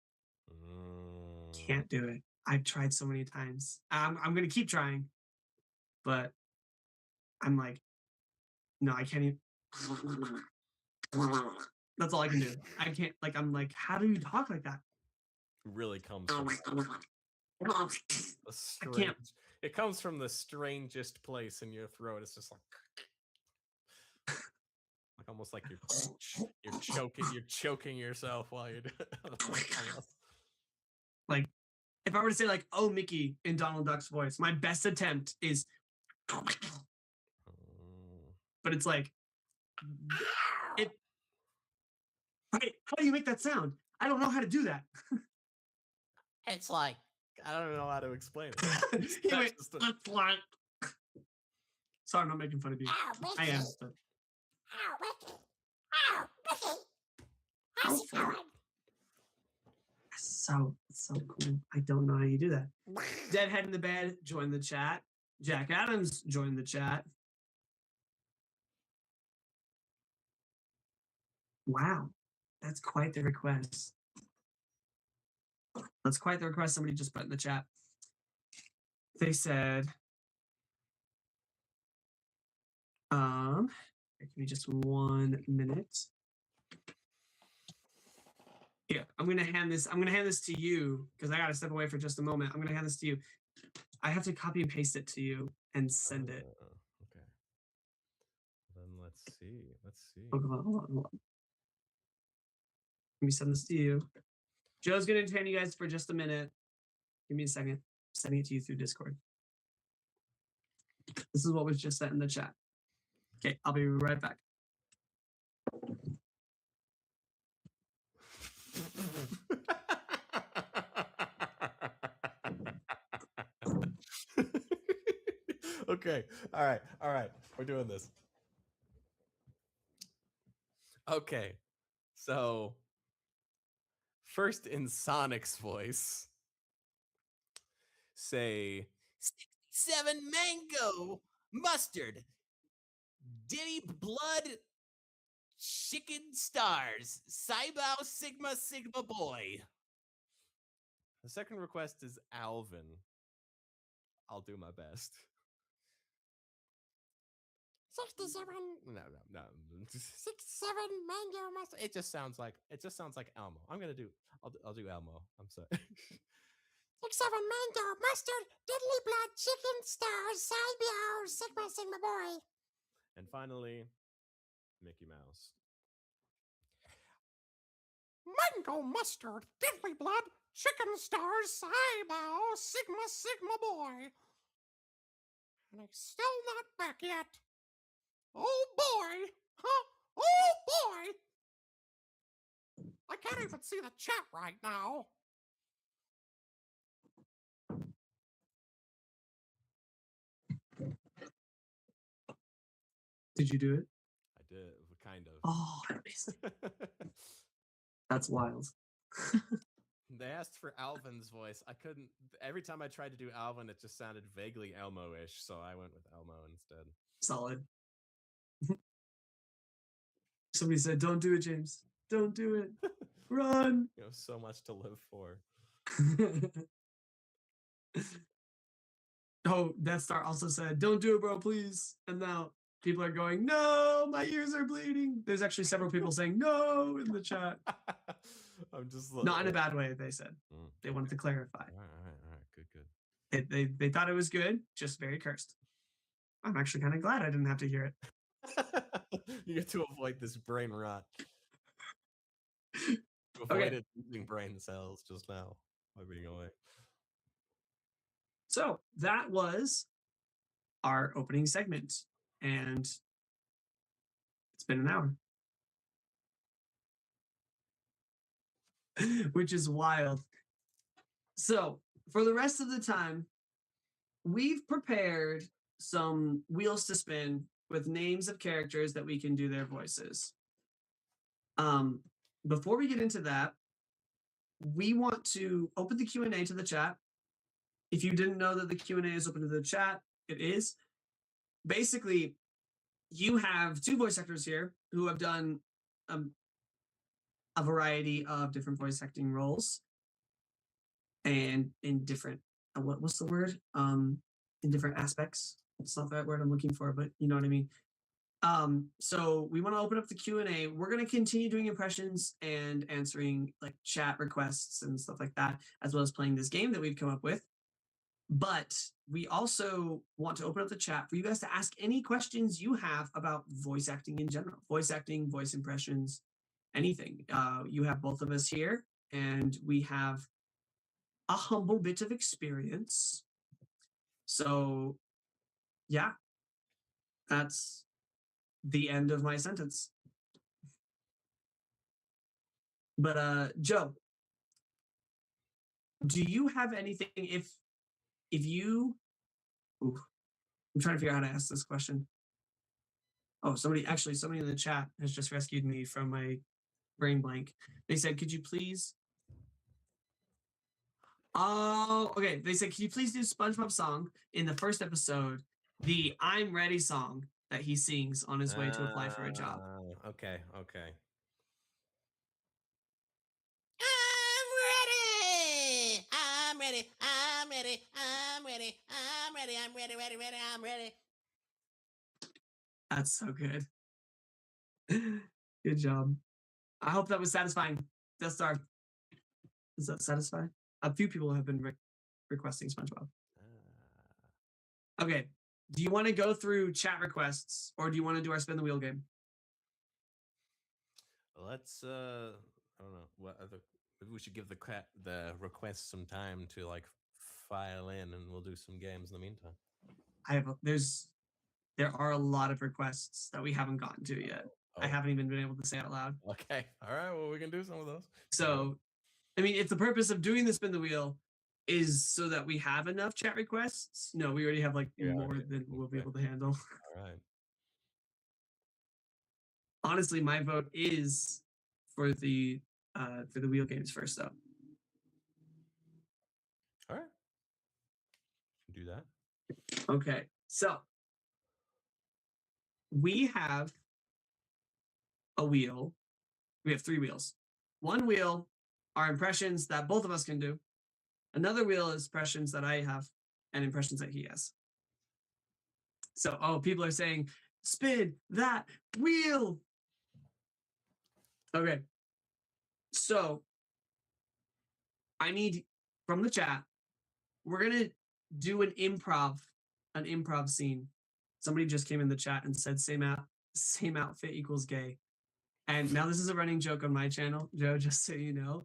Can't do it. I've tried so many times. I'm gonna keep trying, but I'm like, no, I can't even. That's all I can do. I can't. Like, I'm like, how do you talk like that? Really comes from a strange, can't. It comes from the strangest place in your throat. It's just like almost like you're choking yourself while you're doing it. Like, if I were to say like, "Oh, Mickey" in Donald Duck's voice, my best attempt is, but it's like, it. Right? How do you make that sound? I don't know how to do that. It's like, I don't know how to explain it. He went, Just a- "It's like." Sorry, I'm not making fun of you. I am. But How's it going? so cool. I don't know how you do that. Deadhead in the bed, join the chat. Jack Adams, join the chat. Wow, that's quite the request. That's quite the request somebody just put in the chat. They said, give me just 1 minute. Here, I'm gonna hand this to you because I gotta step away for just a moment. I'm gonna hand this to you. I have to copy and paste it to you and send it. Okay. Then let's see. Hold on. Let me send this to you. Joe's gonna entertain you guys for just a minute. Give me a second. I'm sending it to you through Discord. This is what was just sent in the chat. Okay, I'll be right back. Okay. All right. We're doing this. Okay. So, first in Sonic's voice, say 67 mango, mustard, Diddy blood, chicken stars, Cybao Sigma Sigma boy. the second request is Alvin. I'll do my best. 67, No. 67 mango mustard. It just sounds like Elmo. I'll do Elmo. I'm sorry. 67 mango mustard, diddly blood, chicken stars, Cybao, Sigma Sigma boy. And finally, Mickey Mouse. Mango mustard, diddly blood, chicken stars, Cybao, Sigma Sigma boy. And he's still not back yet. Oh boy! Huh? Oh boy! I can't even see the chat right now. Did you do it? I did, kind of. Oh, I missed it. That's wild. They asked for Alvin's voice. I couldn't. Every time I tried to do Alvin, it just sounded vaguely Elmo-ish, so I went with Elmo instead. Solid. Somebody said, "Don't do it, James. Don't do it. Run." You have so much to live for. Oh, Death Star also said, "Don't do it, bro, please." And now people are going, "No, my ears are bleeding." There's actually several people saying "no" in the chat. I'm just Not in a bad way, they said. Mm. They wanted to clarify. All right. Good. They thought it was good, just very cursed. I'm actually kind of glad I didn't have to hear it. You get to avoid this brain rot. You Okay. avoided losing brain cells just now by being away. So that was our opening segment, and it's been an hour, which is wild. So for the rest of the time, we've prepared some wheels to spin with names of characters that we can do their voices. Before we get into that, we want to open the Q&A to the chat. If you didn't know that the Q&A is open to the chat, it is. Basically, you have two voice actors here who have done a variety of different voice acting roles, and in different what's the word? In different aspects. It's not the right word I'm looking for, but you know what I mean. So we want to open up the Q&A. We're going to continue doing impressions and answering like chat requests and stuff like that, as well as playing this game that we've come up with. But we also want to open up the chat for you guys to ask any questions you have about voice acting in general, voice acting, voice impressions, anything. You have both of us here, and we have a humble bit of experience. So, yeah, that's the end of my sentence. But Joe, do you have anything? If you, ooh, I'm trying to figure out how to ask this question. Oh, somebody in the chat has just rescued me from my brain blank. They said, "Could you please?" Oh, okay. They said, "Can you please do SpongeBob song in the first episode, the I'm Ready song that he sings on his way to apply for a job?" Okay. I'm ready. I'm ready. I'm ready. I'm ready. I'm ready. I'm ready. Ready. Ready. I'm ready. That's so good. Good job. I hope that was satisfying. Death Star. Is that satisfying? A few people have been requesting SpongeBob. Okay. Do you want to go through chat requests, or do you want to do our spin the wheel game? Let's I don't know what other. Maybe we should give the request some time to like file in, and we'll do some games in the meantime. There are a lot of requests that we haven't gotten to yet. I haven't even been able to say out loud. Okay. All right. Well, we can do some of those. So, I mean, if the purpose of doing the spin the wheel is so that we have enough chat requests, no, we already have like more than we'll be able to handle. All right. Honestly, my vote is for the wheel games first, though. All right. Do that. Okay, so we have a wheel. We have three wheels. One wheel are impressions that both of us can do. Another wheel is impressions that I have and impressions that he has. So, people are saying, spin that wheel. Okay. So I need from the chat, we're going to do an improv scene. Somebody just came in the chat and said same outfit equals gay. And now this is a running joke on my channel, Joe, just so you know.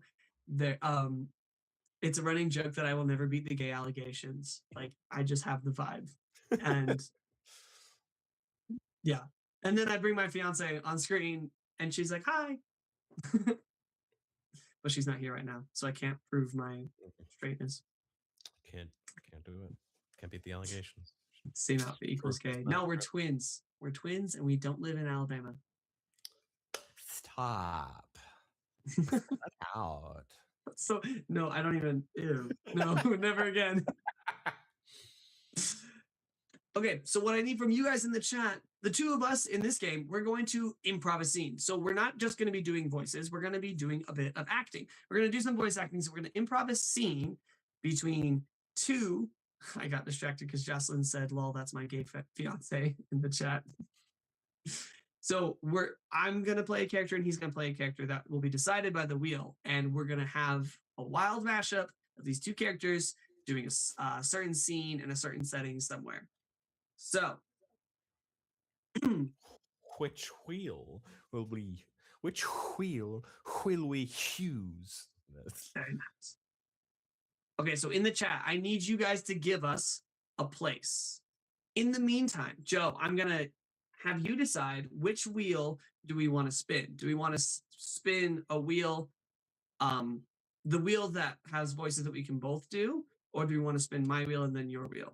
It's a running joke that I will never beat the gay allegations. Like, I just have the vibe. And yeah. And then I bring my fiance on screen and she's like, "Hi." But she's not here right now, so I can't prove my straightness. Can't do it. Can't beat the allegations. Same outfit equals gay. No, we're twins. We're twins and we don't live in Alabama. Stop. Out. So no, I don't even. Ew. No, never again. Okay, so what I need from you guys in the chat, the two of us in this game, we're going to improv a scene. So we're not just going to be doing voices. We're going to be doing a bit of acting. We're going to do some voice acting. So we're going to improv a scene between two. I got distracted because Jocelyn said, "Lol, that's my gay fiance" in the chat. So I'm going to play a character and he's going to play a character that will be decided by the wheel. And we're going to have a wild mashup of these two characters doing a certain scene in a certain setting somewhere. So, which wheel will we choose? Very nice. Okay, so in the chat, I need you guys to give us a place. In the meantime, Joe, I'm going to have you decide which wheel do we want to spin. Do we want to spin a wheel, the wheel that has voices that we can both do, or do we want to spin my wheel and then your wheel?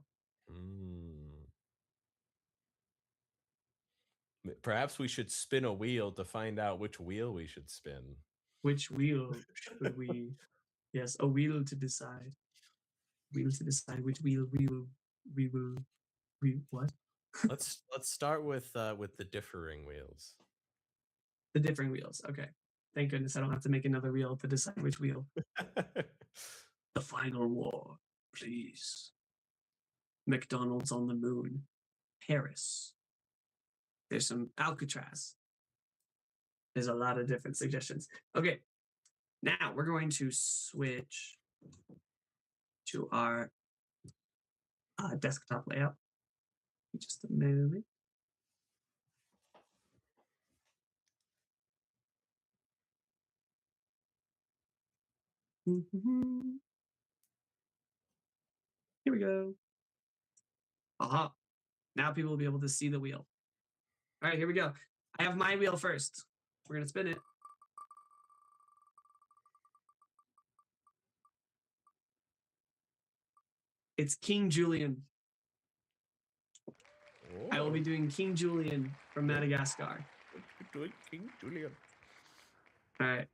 Perhaps we should spin a wheel to find out which wheel we should spin. Which wheel should we? Yes, a wheel to decide. Wheel to decide which wheel we what? Let's start with the differing wheels. The different wheels. Okay. Thank goodness I don't have to make another wheel to decide which wheel. The final war, please. McDonald's on the moon. Paris. There's some Alcatraz. There's a lot of different suggestions. Okay. Now we're going to switch to our desktop layout. Just a moment. Here we go. Aha. Now people will be able to see the wheel. All right, here we go. I have my wheel first. We're going to spin it. It's King Julian. Oh. I will be doing King Julian from Madagascar. Doing King Julian. All right.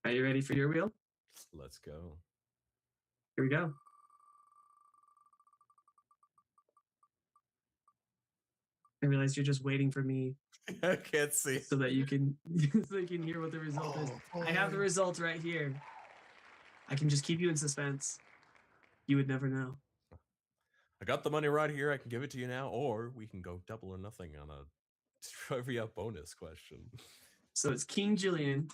Are you ready for your wheel? Let's go. Here we go. I realize you're just waiting for me I can't see. so that you can hear what the result is. I have the result right here. I can just keep you in suspense. You would never know. I got the money right here. I can give it to you now, or we can go double or nothing on a trivia bonus question. So it's King Julian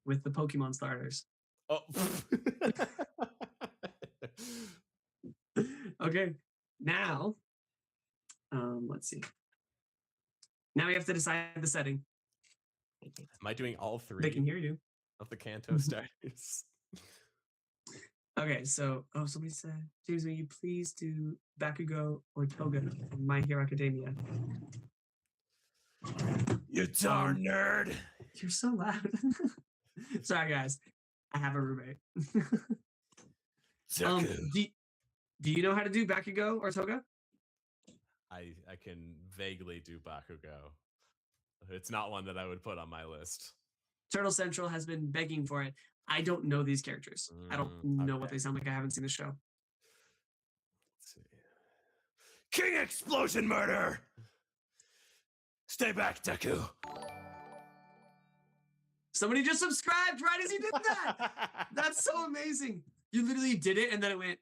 with the Pokemon starters. Oh. Okay. Now, let's see. Now we have to decide the setting. Am I doing all three? They can hear you. Of the Kanto starters. Okay, so somebody said, James, will you please do Bakugo or Toga from My Hero Academia? You darn nerd! You're so loud. Sorry, guys. I have a roommate. Do you know how to do Bakugo or Toga? I can vaguely do Bakugo. It's not one that I would put on my list. Turtle Central has been begging for it. I don't know these characters. I don't know what they sound like. I haven't seen the show. Let's see. King Explosion Murder! Stay back, Deku. Somebody just subscribed right as you did that. That's so amazing. You literally did it and then it went.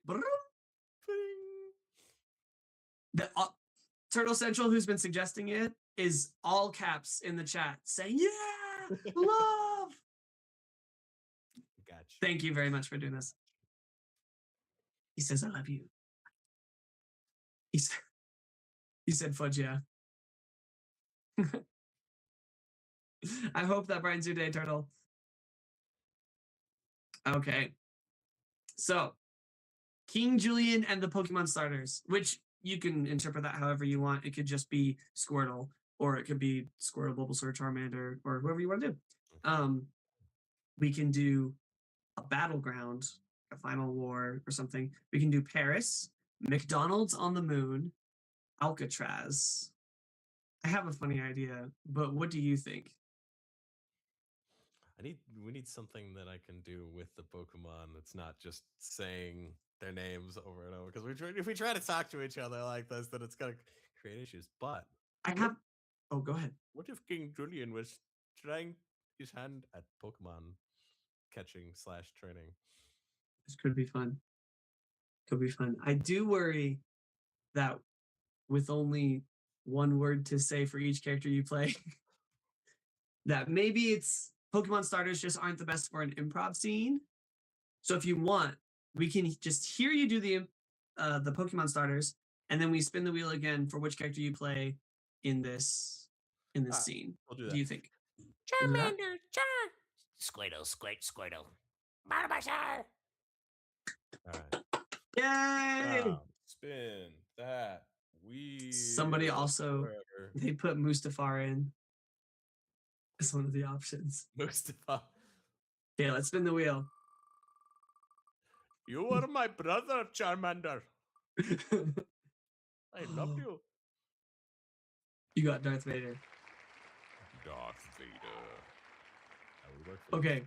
The Turtle Central, who's been suggesting it, is all caps in the chat saying, yeah, love. Gotcha. Thank you very much for doing this. He says, I love you. He said, fudge, yeah. I hope that brightens your day, Turtle. Okay. So, King Julian and the Pokemon starters, which you can interpret that however you want. It could just be Squirtle, or it could be Squirtle, Bulbasaur, Charmander, or whoever you want to do. We can do a battleground, a final war, or something. We can do Paris, McDonald's on the moon, Alcatraz. I have a funny idea, but what do you think? We need something that I can do with the Pokemon that's not just saying their names over and over. Because if we try to talk to each other like this, then it's gonna create issues. But I have. Oh, go ahead. What if King Julian was trying his hand at Pokemon catching / training? This could be fun. Could be fun. I do worry that with only one word to say for each character you play, that maybe it's Pokemon starters just aren't the best for an improv scene. So if you want, we can just hear you do the Pokemon starters, and then we spin the wheel again for which character you play in this scene. We'll do that. What do you think? Charmander, Char. Squirtle, Squirtle. Bulbasaur. All right. Yay! Now, spin that wheel. Somebody also wherever. they put Mustafar in as one of the options. Mustafa, Okay, let's spin the wheel. you are my brother, Charmander. I love you. You got Darth Vader. Darth Vader. That would work for Okay,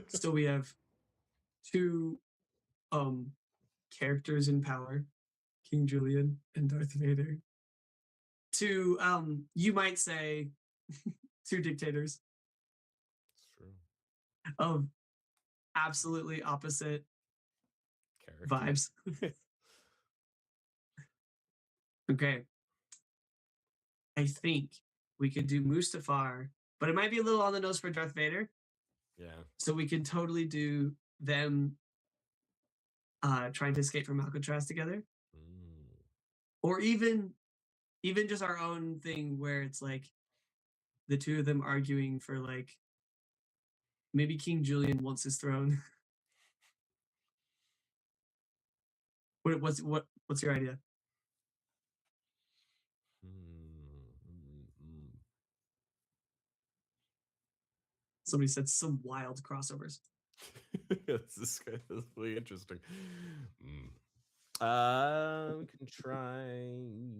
so we have two characters in power, King Julian and Darth Vader. Two you might say two dictators It's true. of absolutely opposite Character. vibes. Okay. I think we could do Mustafar, but it might be a little on the nose for Darth Vader. Yeah. So we can totally do them trying to escape from Alcatraz together. Mm. Or even just our own thing where it's like the two of them arguing for like maybe King Julian wants his throne. What's your idea? Somebody said some wild crossovers. This is really interesting. We can try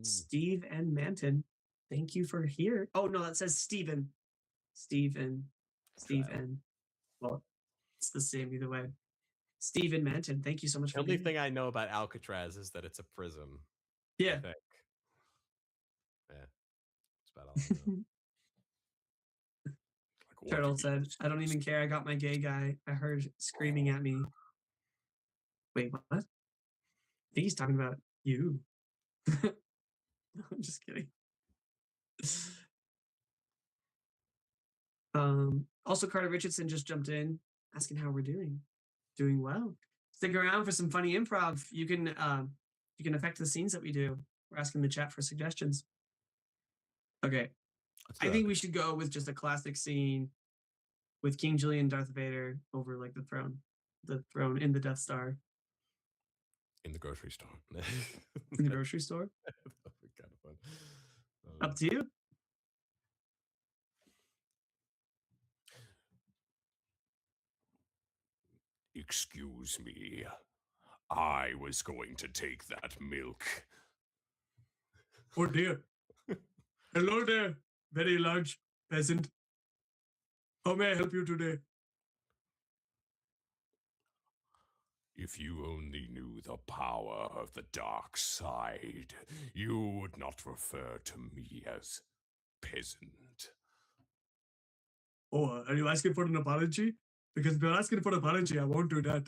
Steve and Manton. Thank you for here. Oh no, that says Steven. Steven. Well, it's the same either way. Steve and Manton, thank you so much The for only being thing I know about Alcatraz is that it's a prison. here. I Yeah. think. Yeah. That's about all I know. Like, Turtle said, I don't even care. I got my gay guy. I heard screaming at me. Wait, what? I think he's talking about you. I'm just kidding. Also, Carter Richardson just jumped in asking how we're doing. Doing well. Stick around for some funny improv. You can affect the scenes that we do. We're asking the chat for suggestions. Okay. I think we should go with just a classic scene with King Julian and Darth Vader over like the throne in the Death Star. In the grocery store. In the grocery store? That would be kind of fun. Up to you. Excuse me. I was going to take that milk. Oh dear. Hello there, very large peasant. How may I help you today? If you only knew the power of the dark side, you would not refer to me as peasant. Oh, are you asking for an apology? Because if you're asking for an apology, I won't do that.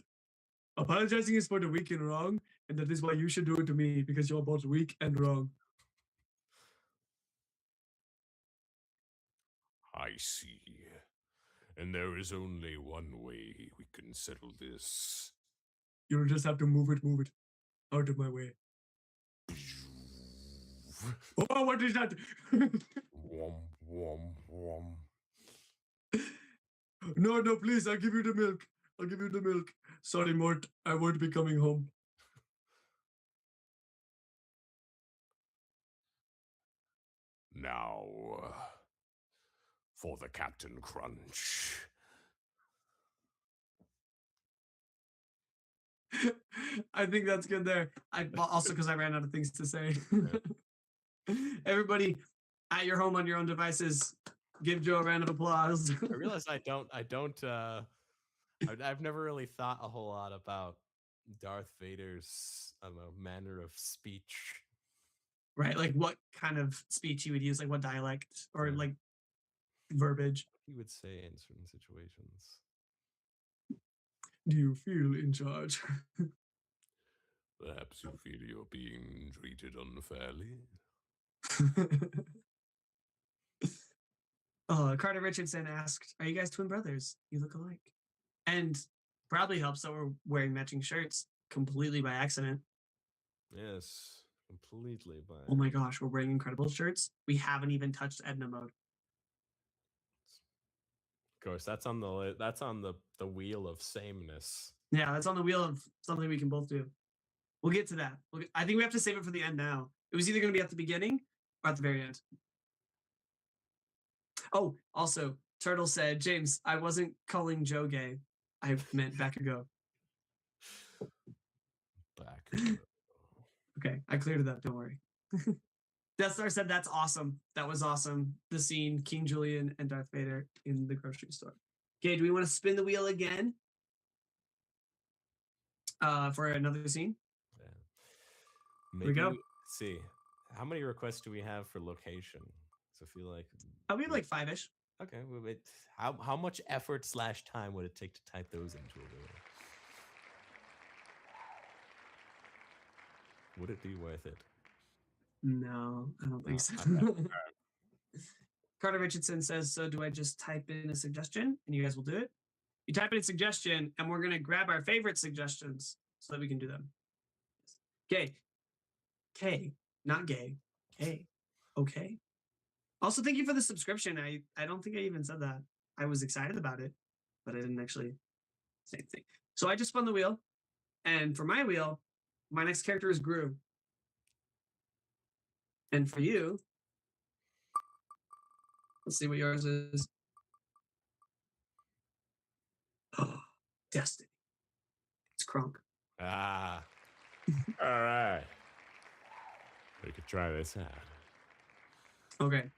Apologizing is for the weak and wrong, and that is why you should do it to me, because you're both weak and wrong. I see. And there is only one way we can settle this. You'll just have to move it out of my way. Oh, what is that? Wom, wom, wom. No, please, I'll give you the milk. I'll give you the milk. Sorry, Mort, I won't be coming home. Now, for the Captain Crunch. I think that's good there. Also because I ran out of things to say. Everybody at your home on your own devices, give Joe a round of applause. I realize I've never really thought a whole lot about Darth Vader's, I don't know, manner of speech. Right, like what kind of speech he would use, like what dialect or like verbiage. He would say in certain situations. Do you feel in charge? Perhaps you feel you're being treated unfairly. Carter Richardson asked, are you guys twin brothers? You look alike. And probably helps that we're wearing matching shirts completely by accident. Yes, completely by Oh my gosh, we're wearing incredible shirts. We haven't even touched Edna mode. Of course, that's on the wheel of sameness. Yeah, that's on the wheel of something we can both do. We'll get to that. I think we have to save it for the end now. It was either going to be at the beginning or at the very end. Oh, also, Turtle said, James, I wasn't calling Joe gay. I meant Bakugo. Back. Okay, I cleared it up. Don't worry. Death Star said, that's awesome. That was awesome. The scene, King Julian and Darth Vader in the grocery store. Okay, do we want to spin the wheel again for another scene? Yeah. Here we Maybe go. see. How many requests do we have for location? So I feel like We have like 5-ish. Okay. How much effort / time would it take to type those into a wheel? Would it be worth it? No, I don't think so. Carter Richardson says, so do I just type in a suggestion and you guys will do it? You type in a suggestion and we're going to grab our favorite suggestions so that we can do them. Okay. K, not gay. K. Okay. Also, thank you for the subscription. I don't think I even said that. I was excited about it, but I didn't actually say anything. So I just spun the wheel. And for my wheel, my next character is Gru. And for you, let's see what yours is. Oh, Destiny. It's Kronk. Ah. All right. We could try this out. Okay.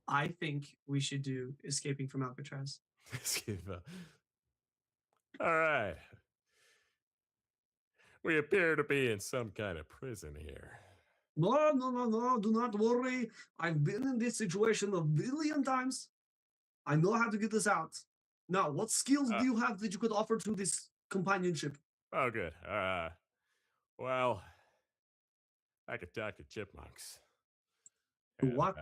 I think we should do Escaping from Alcatraz. All right. We appear to be in some kind of prison here. No, do not worry. I've been in this situation a billion times. I know how to get this out. Now, what skills do you have that you could offer to this companionship? Oh, good. Well, I could talk to chipmunks. And, What?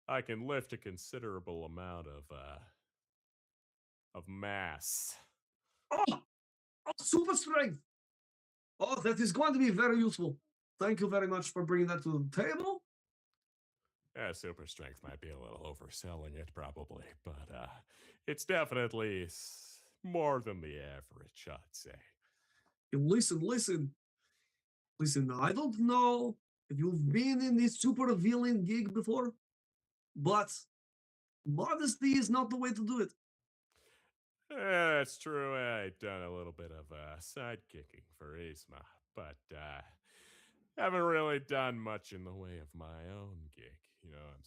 I can lift a considerable amount of mass. Oh, super strength. Oh, that is going to be very useful. Thank you very much for bringing that to the table. Yeah, super strength might be a little overselling it, probably, but it's definitely more than the average, I'd say. Listen. I don't know if you've been in this super villain gig before, but modesty is not the way to do it. That's true. I've done a little bit of sidekicking for Isma, but haven't really done much in the way of my own gig. You know,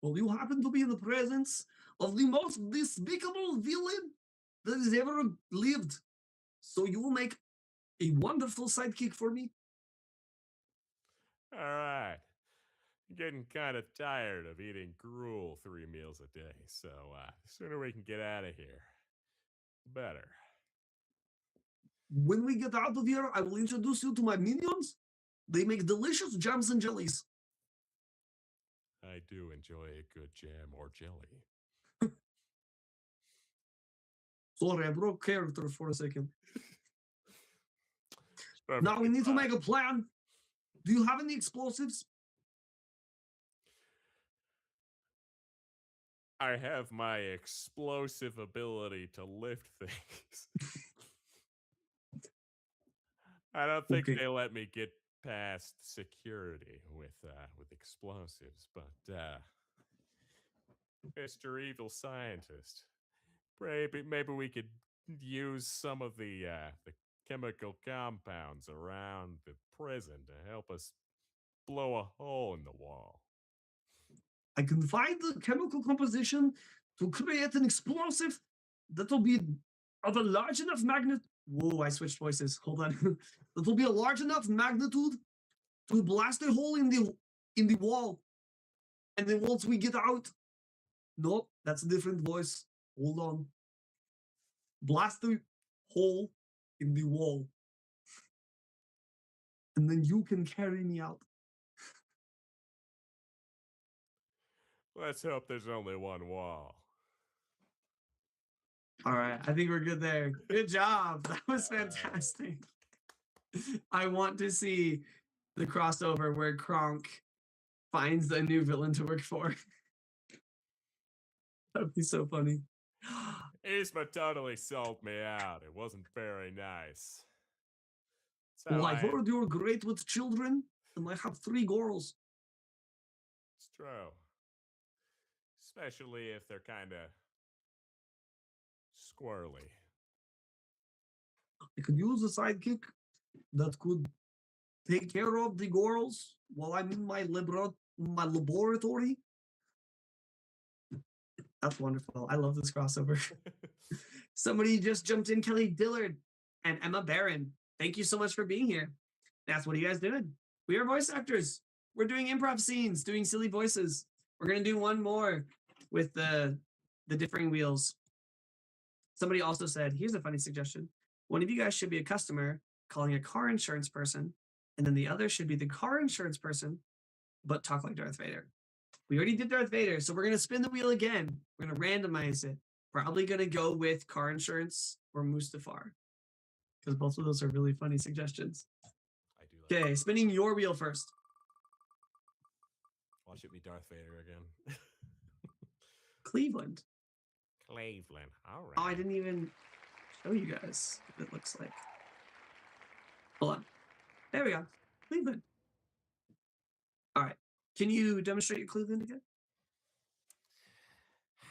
Well, you happen to be in the presence of the most despicable villain that has ever lived. So you will make a wonderful sidekick for me. all right. I'm getting kind of tired of eating gruel 3 meals a day, so the sooner we can get out of here, the better. When we get out of here, I will introduce you to my minions. They make delicious jams and jellies. I do enjoy a good jam or jelly. Sorry, I broke character for a second. Now we need to make a plan. Do you have any explosives? I have my explosive ability to lift things. I don't think they let me get past security with explosives, but Mr. Evil Scientist, maybe we could use some of the chemical compounds around the prison to help us blow a hole in the wall. I can find the chemical composition to create an explosive that will be of a large enough magnitude. Whoa, I switched voices. Hold on. That will be a large enough magnitude to blast a hole in the wall. And then once we get out, nope, that's a different voice. Hold on. Blast the hole in the wall. And then you can carry me out. Let's hope there's only one wall. All right, I think we're good there. Good job. That was fantastic. I want to see the crossover where Kronk finds a new villain to work for. That would be so funny. Isma totally sold me out. It wasn't very nice. So Well, I heard you're great with children, and I have 3 girls. It's true. Especially if they're kind of squirrely. I could use a sidekick that could take care of the girls while I'm in my laboratory. That's wonderful. I love this crossover. Somebody just jumped in, Kelly Dillard and Emma Barron. Thank you so much for being here. That's what are you guys doing? We are voice actors. We're doing improv scenes, doing silly voices. We're gonna do one more with the differing wheels. Somebody also said, here's a funny suggestion. One of you guys should be a customer calling a car insurance person, and then the other should be the car insurance person, but talk like Darth Vader. We already did Darth Vader, so we're going to spin the wheel again. We're going to randomize it. Probably going to go with car insurance or Mustafar, because both of those are really funny suggestions. I do like Okay, spinning your wheel first. Watch it be Darth Vader again. Cleveland. Cleveland. All right. Oh, I didn't even show you guys what it looks like. Hold on. There we go. Cleveland. All right. Can you demonstrate your Cleveland again?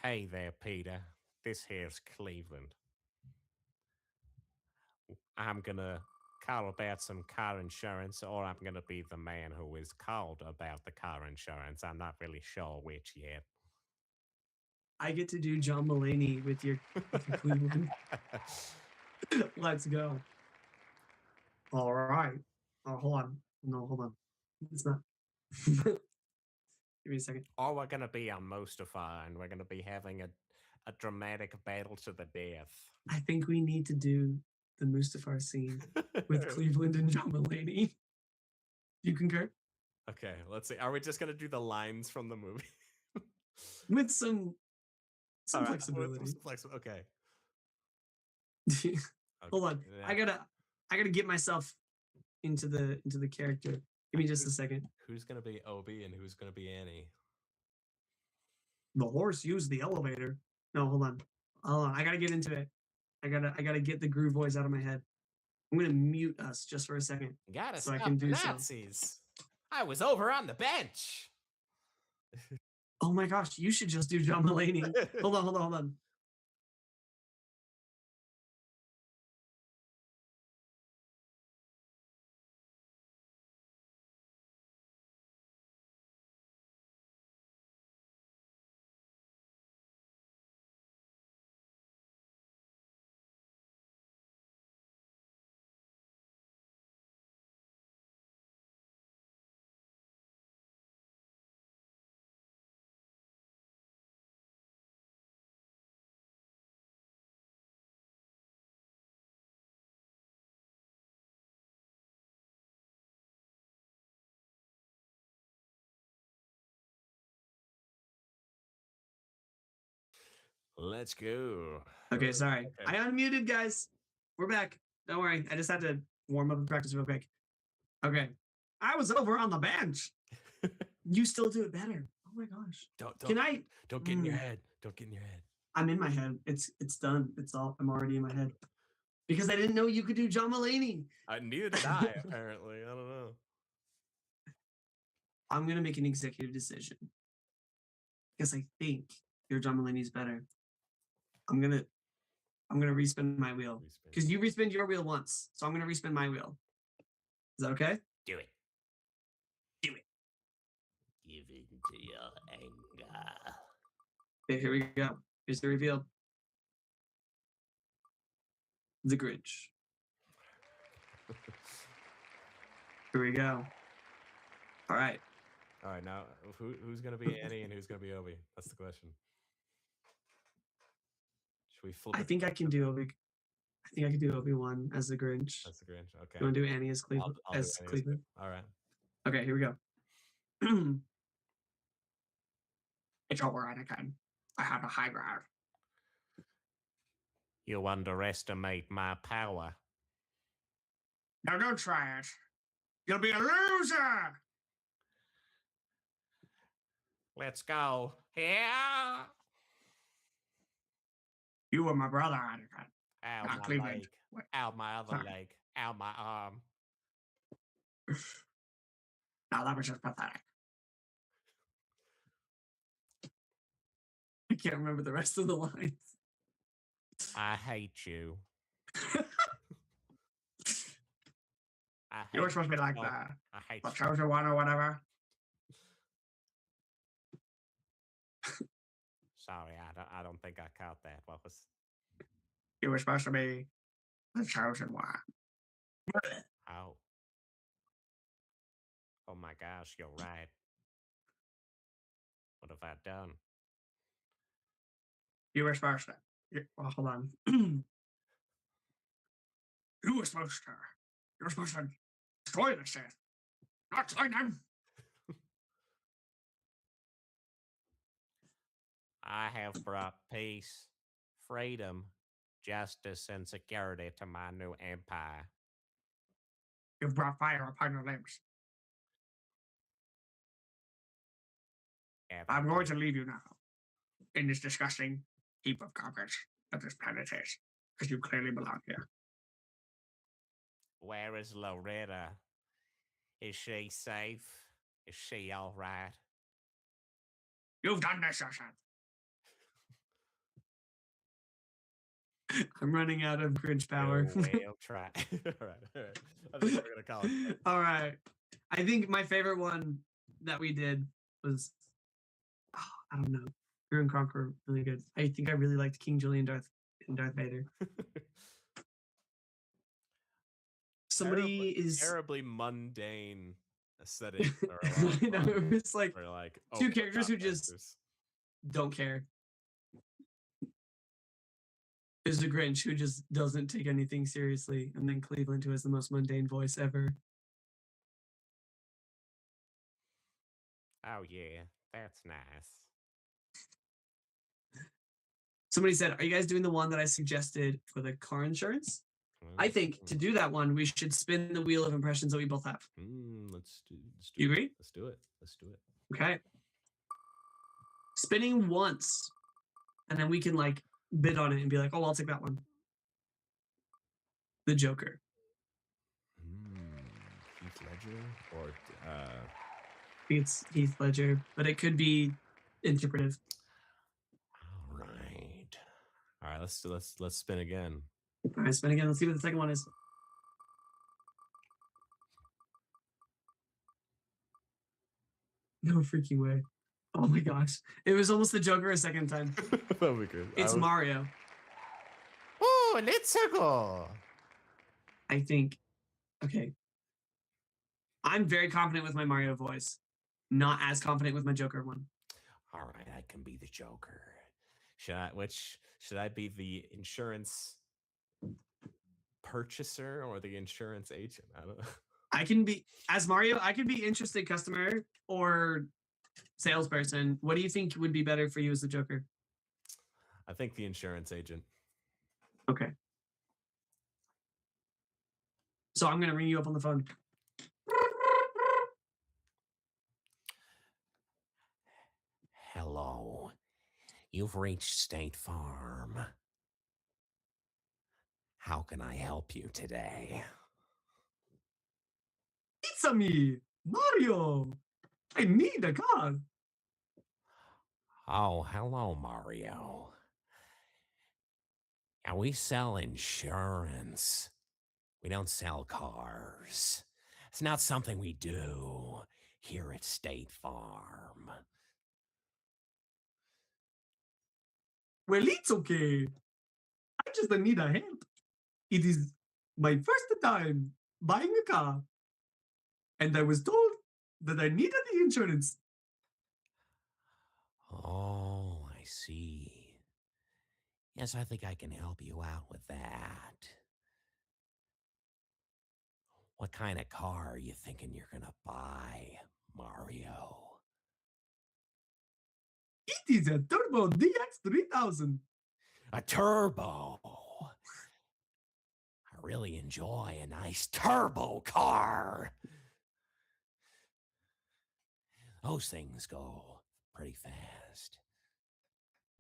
Hey there, Peter. This here's Cleveland. I'm gonna call about some car insurance, or I'm gonna be the man who is called about the car insurance. I'm not really sure which yet. I get to do John Mulaney with your Cleveland. Let's go. All right. Oh, hold on. No, hold on. It's not. Give me a second. Or we're gonna be on Mustafar, and we're gonna be having a dramatic battle to the death. I think we need to do the Mustafar scene with Cleveland and John Mulaney. Do you concur? Okay, let's see. Are we just gonna do the lines from the movie? With some All right, flexibility. Okay. Hold on. Yeah. I gotta get myself into the character. Give me just a second. Who's gonna be Obi and who's gonna be Annie? The horse used the elevator. No, hold on. I gotta get into it. I gotta get the groove voice out of my head. I'm gonna mute us just for a second. Gotta So I stop can the do so. Nazis. I was over on the bench. Oh my gosh, you should just do John Mulaney. Hold on. Let's go. Okay, sorry. I unmuted, guys. We're back. Don't worry. I just had to warm up and practice real quick. Okay. I was over on the bench. You still do it better. Oh my gosh. Don't get in your head. Don't get in your head. I'm in my head. It's done. I'm already in my head. Because I didn't know you could do John Mulaney. Neither did I, apparently. I don't know. I'm gonna make an executive decision. Because I think your John Mulaney's better. I'm gonna respin my wheel. Because you respinned your wheel once. So I'm gonna respin my wheel. Is that okay? Do it. Give in to your anger. Okay, here we go. Here's the reveal. The Grinch. Here we go. All right. All right, now who's gonna be Annie and who's gonna be Obi? That's the question. Should we flip? I think I can do Obi-Wan as the Grinch. That's the Grinch. Okay. You want to do Annie as Cleveland? I'll do Annie Cleveland. All right. Okay, here we go. It's over, Anakin. I have a high ground. You underestimate my power. Now don't try it. You'll be a loser. Let's go. Yeah. You were my brother, Anakin. Ow, Not my Cleveland. leg. Wait, Ow, my other sorry. leg. Ow, my arm. No, that was just pathetic. I can't remember the rest of the lines. I hate you. I hate You were supposed to be like you. I hate the you. chosen one or whatever. Sorry, I don't think I caught that. What was? You were supposed to be the chosen one. Oh. Oh my gosh, you're right. What have I done? You were supposed to. Well, hold on. You were supposed to. You were supposed to destroy the Sith, not slay them. I have brought peace, freedom, justice, and security to my new empire. You've brought fire upon your limbs. Yeah, I'm going to leave you now in this disgusting heap of garbage that this planet is, because you clearly belong here. Where is Loretta? Is she safe? Is she all right? You've done this, Sith. I'm running out of Grinch power. We'll try. All right. I think we're gonna call it. All right. I think my favorite one that we did was, I don't know, Drew and Kronk were really good. I think I really liked King Julian and Darth Vader. Somebody is terribly mundane aesthetic. you know, it was like two characters who just don't care. There's the Grinch who just doesn't take anything seriously, and then Cleveland who has the most mundane voice ever. Oh yeah, that's nice. Somebody said, "Are you guys doing the one that I suggested for the car insurance?" I think to do that one, we should spin the wheel of impressions that we both have. Let's do you agree? Let's do it. Let's do it. Okay. Spinning once, and then we can like bid on it and be like, "Oh, I'll take that one." The Joker. Heath Ledger or It's Heath Ledger, but it could be interpretive. All right. Let's spin again. All right, spin again. Let's see what the second one is. No freaking way. Oh my gosh. It was almost the Joker a second time. That'll be good. It's Mario. Oh, let's go. I think. Okay. I'm very confident with my Mario voice. Not as confident with my Joker one. All right, I can be the Joker. Should I be the insurance purchaser or the insurance agent? I don't know. I can be, as Mario, I could be interested customer or salesperson. What do you think would be better for you as the Joker? I think the insurance agent. Okay. So I'm going to ring you up on the phone. Hello. You've reached State Farm. How can I help you today? It's me, Mario. I need a car. Oh, hello, Mario. Now, we sell insurance. We don't sell cars. It's not something we do here at State Farm. Well, it's okay. I just need a help. It is my first time buying a car. And I was told that I needed the insurance. Oh, I see. Yes, I think I can help you out with that. What kind of car are you thinking you're going to buy, Mario? It is a Turbo DX3000. A turbo. I really enjoy a nice turbo car. Those things go pretty fast.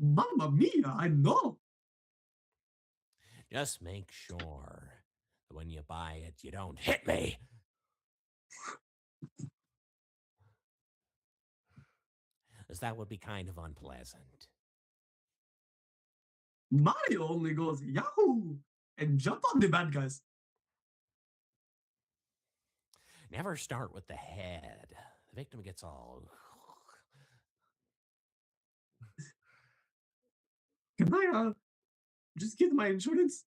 Mamma mia, I know. Just make sure that when you buy it, you don't hit me. As that would be kind of unpleasant. Mario only goes Yahoo and jump on the bad guys. Never start with the head. The victim gets all. Can I just get my insurance?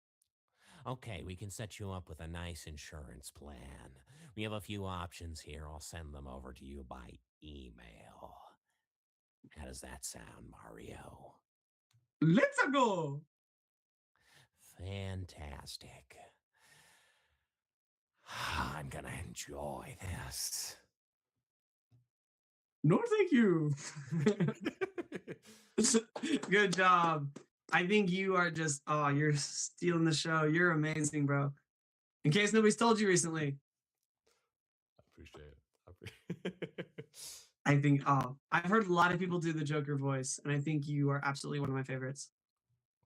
Okay, we can set you up with a nice insurance plan. We have a few options here. I'll send them over to you by email. How does that sound, Mario? Let's go. Fantastic. I'm gonna enjoy this. No, thank you. Good job. I think you are just, you're stealing the show. You're amazing, bro. In case nobody's told you recently, I appreciate it. I think, I've heard a lot of people do the Joker voice, and I think you are absolutely one of my favorites.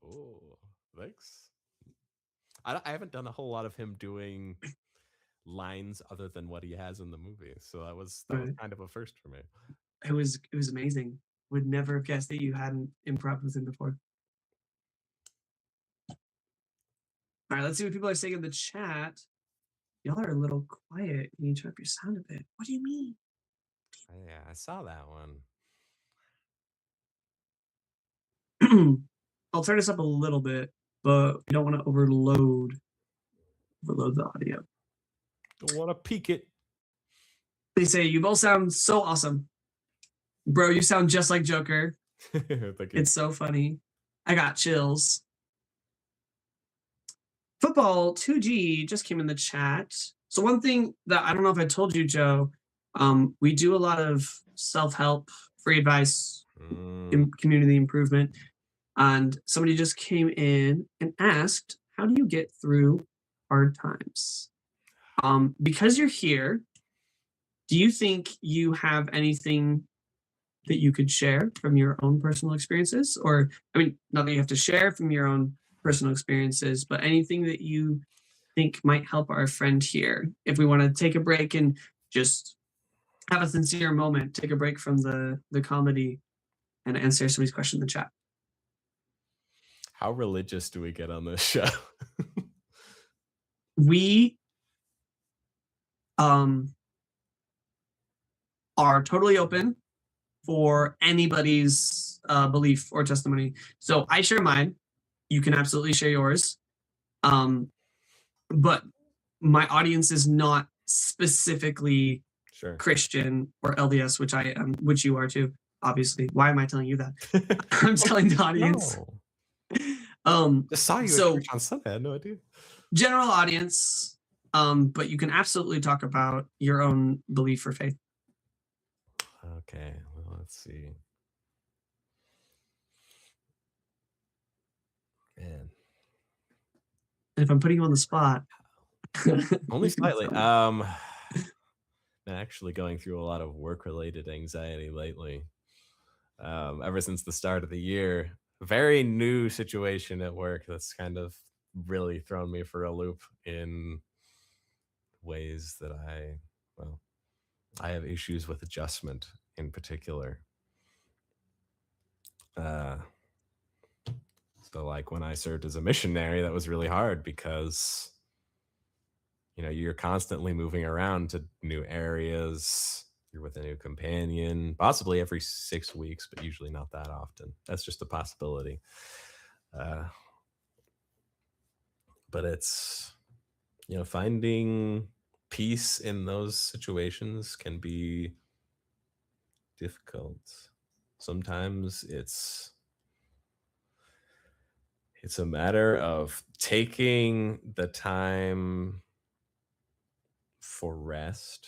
Oh, thanks. I haven't done a whole lot of him doing lines other than what he has in the movie, so that was Right. kind of a first for me. It was amazing. Would never have guessed that you hadn't improv with him before. All right, let's see what people are saying in the chat. Y'all are a little quiet. You need to turn up your sound a bit. What do you mean? Yeah, I saw that one. I'll turn this up a little bit, but we don't want to overload the audio. Don't want to peek it. They say you both sound so awesome. Bro, you sound just like Joker. Thank you. It's so funny. I got chills. Football 2G just came in the chat. So one thing that I don't know if I told you, Joe, we do a lot of self-help, free advice, community improvement. And somebody just came in and asked, how do you get through hard times? Because you're here, do you think you have anything that you could share from your own personal experiences? Or, I mean, not that you have to share from your own personal experiences, but anything that you think might help our friend here. If we want to take a break and just have a sincere moment, take a break from the comedy and answer somebody's question in the chat. How religious do we get on this show? We are totally open for anybody's belief or testimony. So I share mine. You can absolutely share yours. But my audience is not specifically Christian or LDS, which I am, which you are too, obviously. Why am I telling you that? I'm telling the audience. Just saw you at church on Sunday. I had no idea. General audience, but you can absolutely talk about your own belief or faith. Okay, well, let's see. Man. And if I'm putting you on the spot. Only slightly. I'm actually going through a lot of work-related anxiety lately. Ever since the start of the year. Very new situation at work that's kind of really thrown me for a loop in ways that I have issues with adjustment in particular. So like when I served as a missionary, that was really hard because, you know, you're constantly moving around to new areas. You're with a new companion, possibly every 6 weeks, but usually not that often. That's just a possibility. But it's, you know, finding peace in those situations can be difficult. Sometimes it's a matter of taking the time for rest,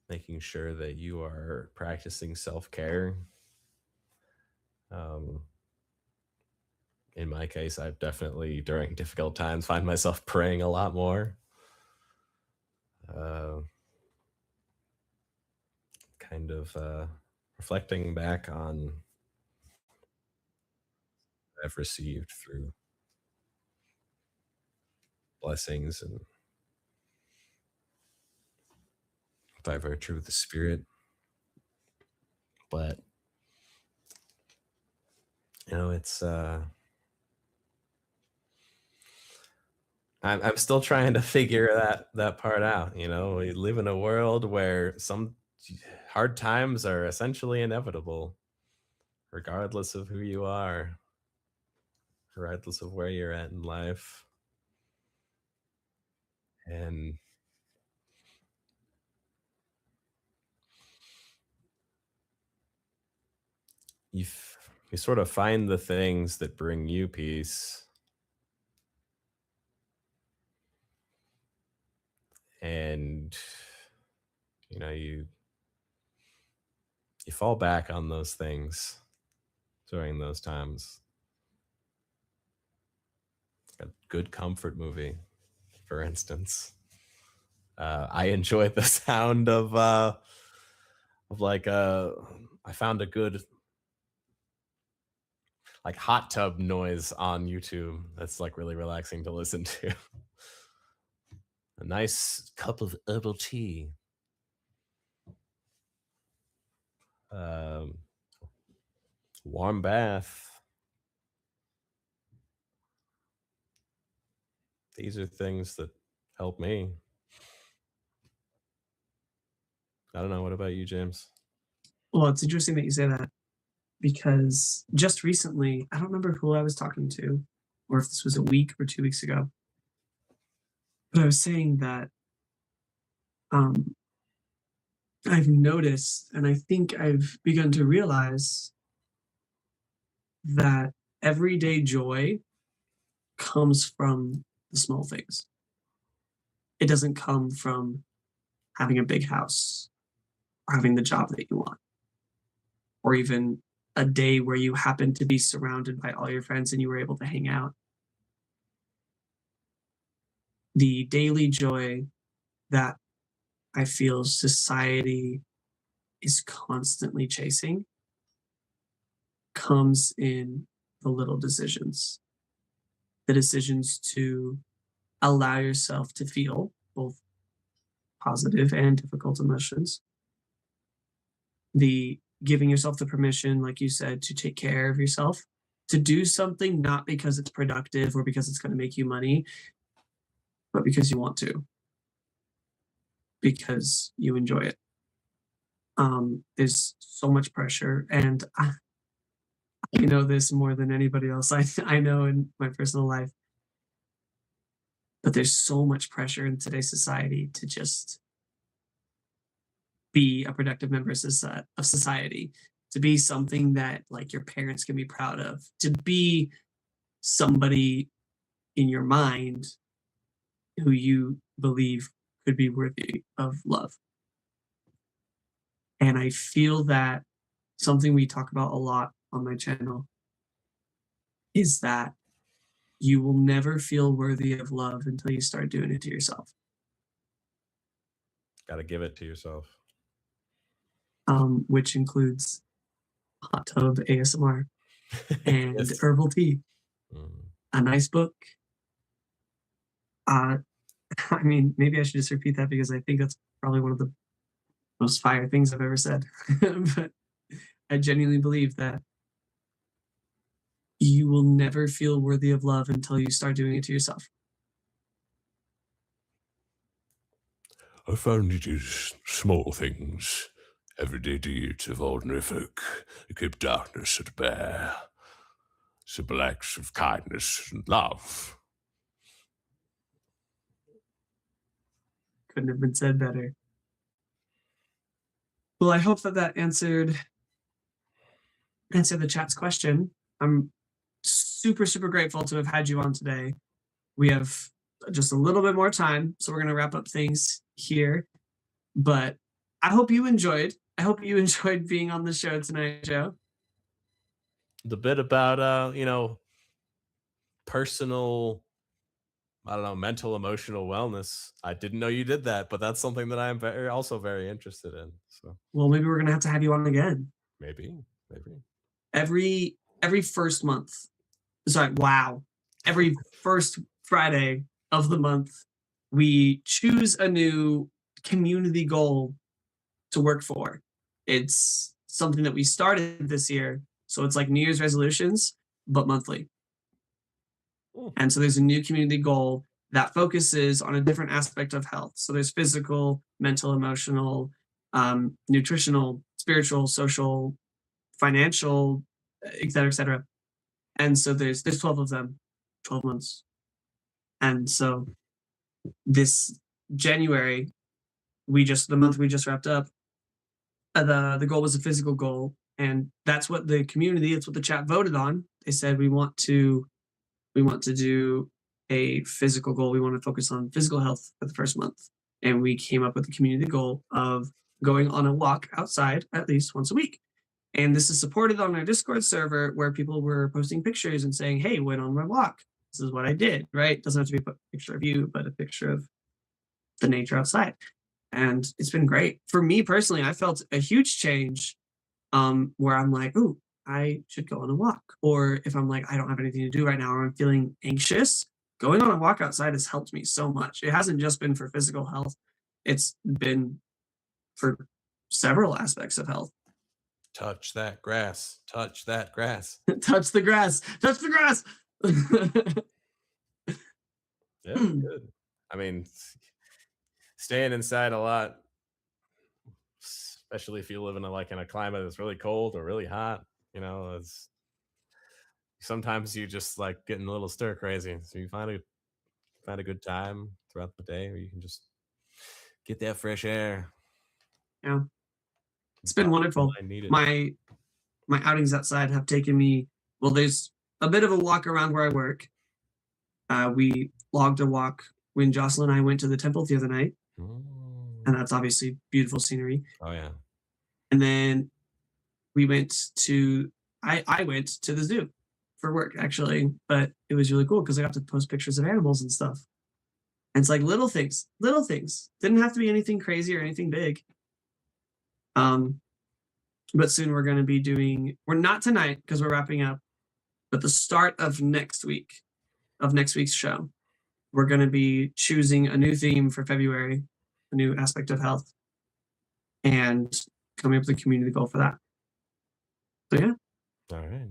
making sure that you are practicing self-care. In my case, I've definitely, during difficult times, find myself praying a lot more. Kind of reflecting back on I've received through blessings and by virtue of the Spirit. But it's I'm still trying to figure that part out. We live in a world where some hard times are essentially inevitable, regardless of who you are, regardless of where you're at in life. And you sort of find the things that bring you peace, and you fall back on those things during those times. A good comfort movie, for instance. I enjoy the sound of like I found a good like hot tub noise on YouTube that's like really relaxing to listen to. A nice cup of herbal tea. Warm bath. These are things that help me. I don't know. What about you, James? Well, it's interesting that you say that, because just recently, I don't remember who I was talking to, or if this was a week or 2 weeks ago, but I was saying that I've noticed, and I think I've begun to realize, that everyday joy comes from the small things. It doesn't come from having a big house or having the job that you want, or even a day where you happen to be surrounded by all your friends and you were able to hang out. The daily joy that I feel society is constantly chasing comes in the little decisions. The decisions to allow yourself to feel both positive and difficult emotions. The giving yourself the permission, like you said, to take care of yourself, to do something not because it's productive or because it's going to make you money, but because you want to, because you enjoy it. There's so much pressure, and I know this more than anybody else I know in my personal life, but there's so much pressure in today's society to just be a productive member of society, to be something that like your parents can be proud of, to be somebody in your mind who you believe could be worthy of love. And I feel that something we talk about a lot on my channel is that you will never feel worthy of love until you start doing it to yourself. Got to give it to yourself. Which includes hot tub ASMR and Yes. herbal tea, a nice book. I mean, maybe I should just repeat that because I think that's probably one of the most fire things I've ever said. But I genuinely believe that you will never feel worthy of love until you start doing it to yourself. I found it is small things, everyday deeds of ordinary folk that keep darkness at bay. Simple acts of kindness and love. Couldn't have been said better. Well, I hope that answered the chat's question. I'm super, super grateful to have had you on today. We have just a little bit more time, so we're going to wrap up things here. But I hope you enjoyed. I hope you enjoyed being on the show tonight, Joe. The bit about personal, I don't know, mental, emotional wellness. I didn't know you did that, but that's something that I'm also very interested in. So, well, maybe we're gonna have you on again. Maybe. Every first month, Every first Friday of the month, we choose a new community goal to work for. It's something that we started this year. So it's like New Year's resolutions, but monthly. And so there's a new community goal that focuses on a different aspect of health. So there's physical, mental, emotional, nutritional, spiritual, social, financial, et cetera, et cetera. And so there's 12 of them, 12 months. And so this January, the month we just wrapped up, the goal was a physical goal. And that's what the community, it's what the chat voted on. They said we want to do a physical goal. We want to focus on physical health for the first month. And we came up with the community goal of going on a walk outside at least once a week. And this is supported on our Discord server where people were posting pictures and saying, hey, went on my walk. This is what I did, right? It doesn't have to be a picture of you, but a picture of the nature outside. And it's been great. For me personally, I felt a huge change where I'm like, ooh, I should go on a walk. Or if I'm like, I don't have anything to do right now, or I'm feeling anxious, going on a walk outside has helped me so much. It hasn't just been for physical health. It's been for several aspects of health. Touch that grass. Touch that grass. Touch the grass. Touch the grass. Yeah, good. I mean, staying inside a lot, especially if you live in a climate that's really cold or really hot, it's sometimes you just like getting a little stir crazy. So you find a good time throughout the day where you can just get that fresh air. Yeah. It's been wonderful. My outings outside have taken me, well, there's a bit of a walk around where I work. We logged a walk when Jocelyn and I went to the temple the other night. And that's obviously beautiful scenery. Oh, yeah. And then we went to, I went to the zoo for work, actually. But it was really cool because I got to post pictures of animals and stuff. And it's like little things. Didn't have to be anything crazy or anything big. But soon we're going to be we're not tonight because we're wrapping up, but the start of next week's show, we're going to be choosing a new theme for February, a new aspect of health, and coming up with a community goal for that. So yeah. All right.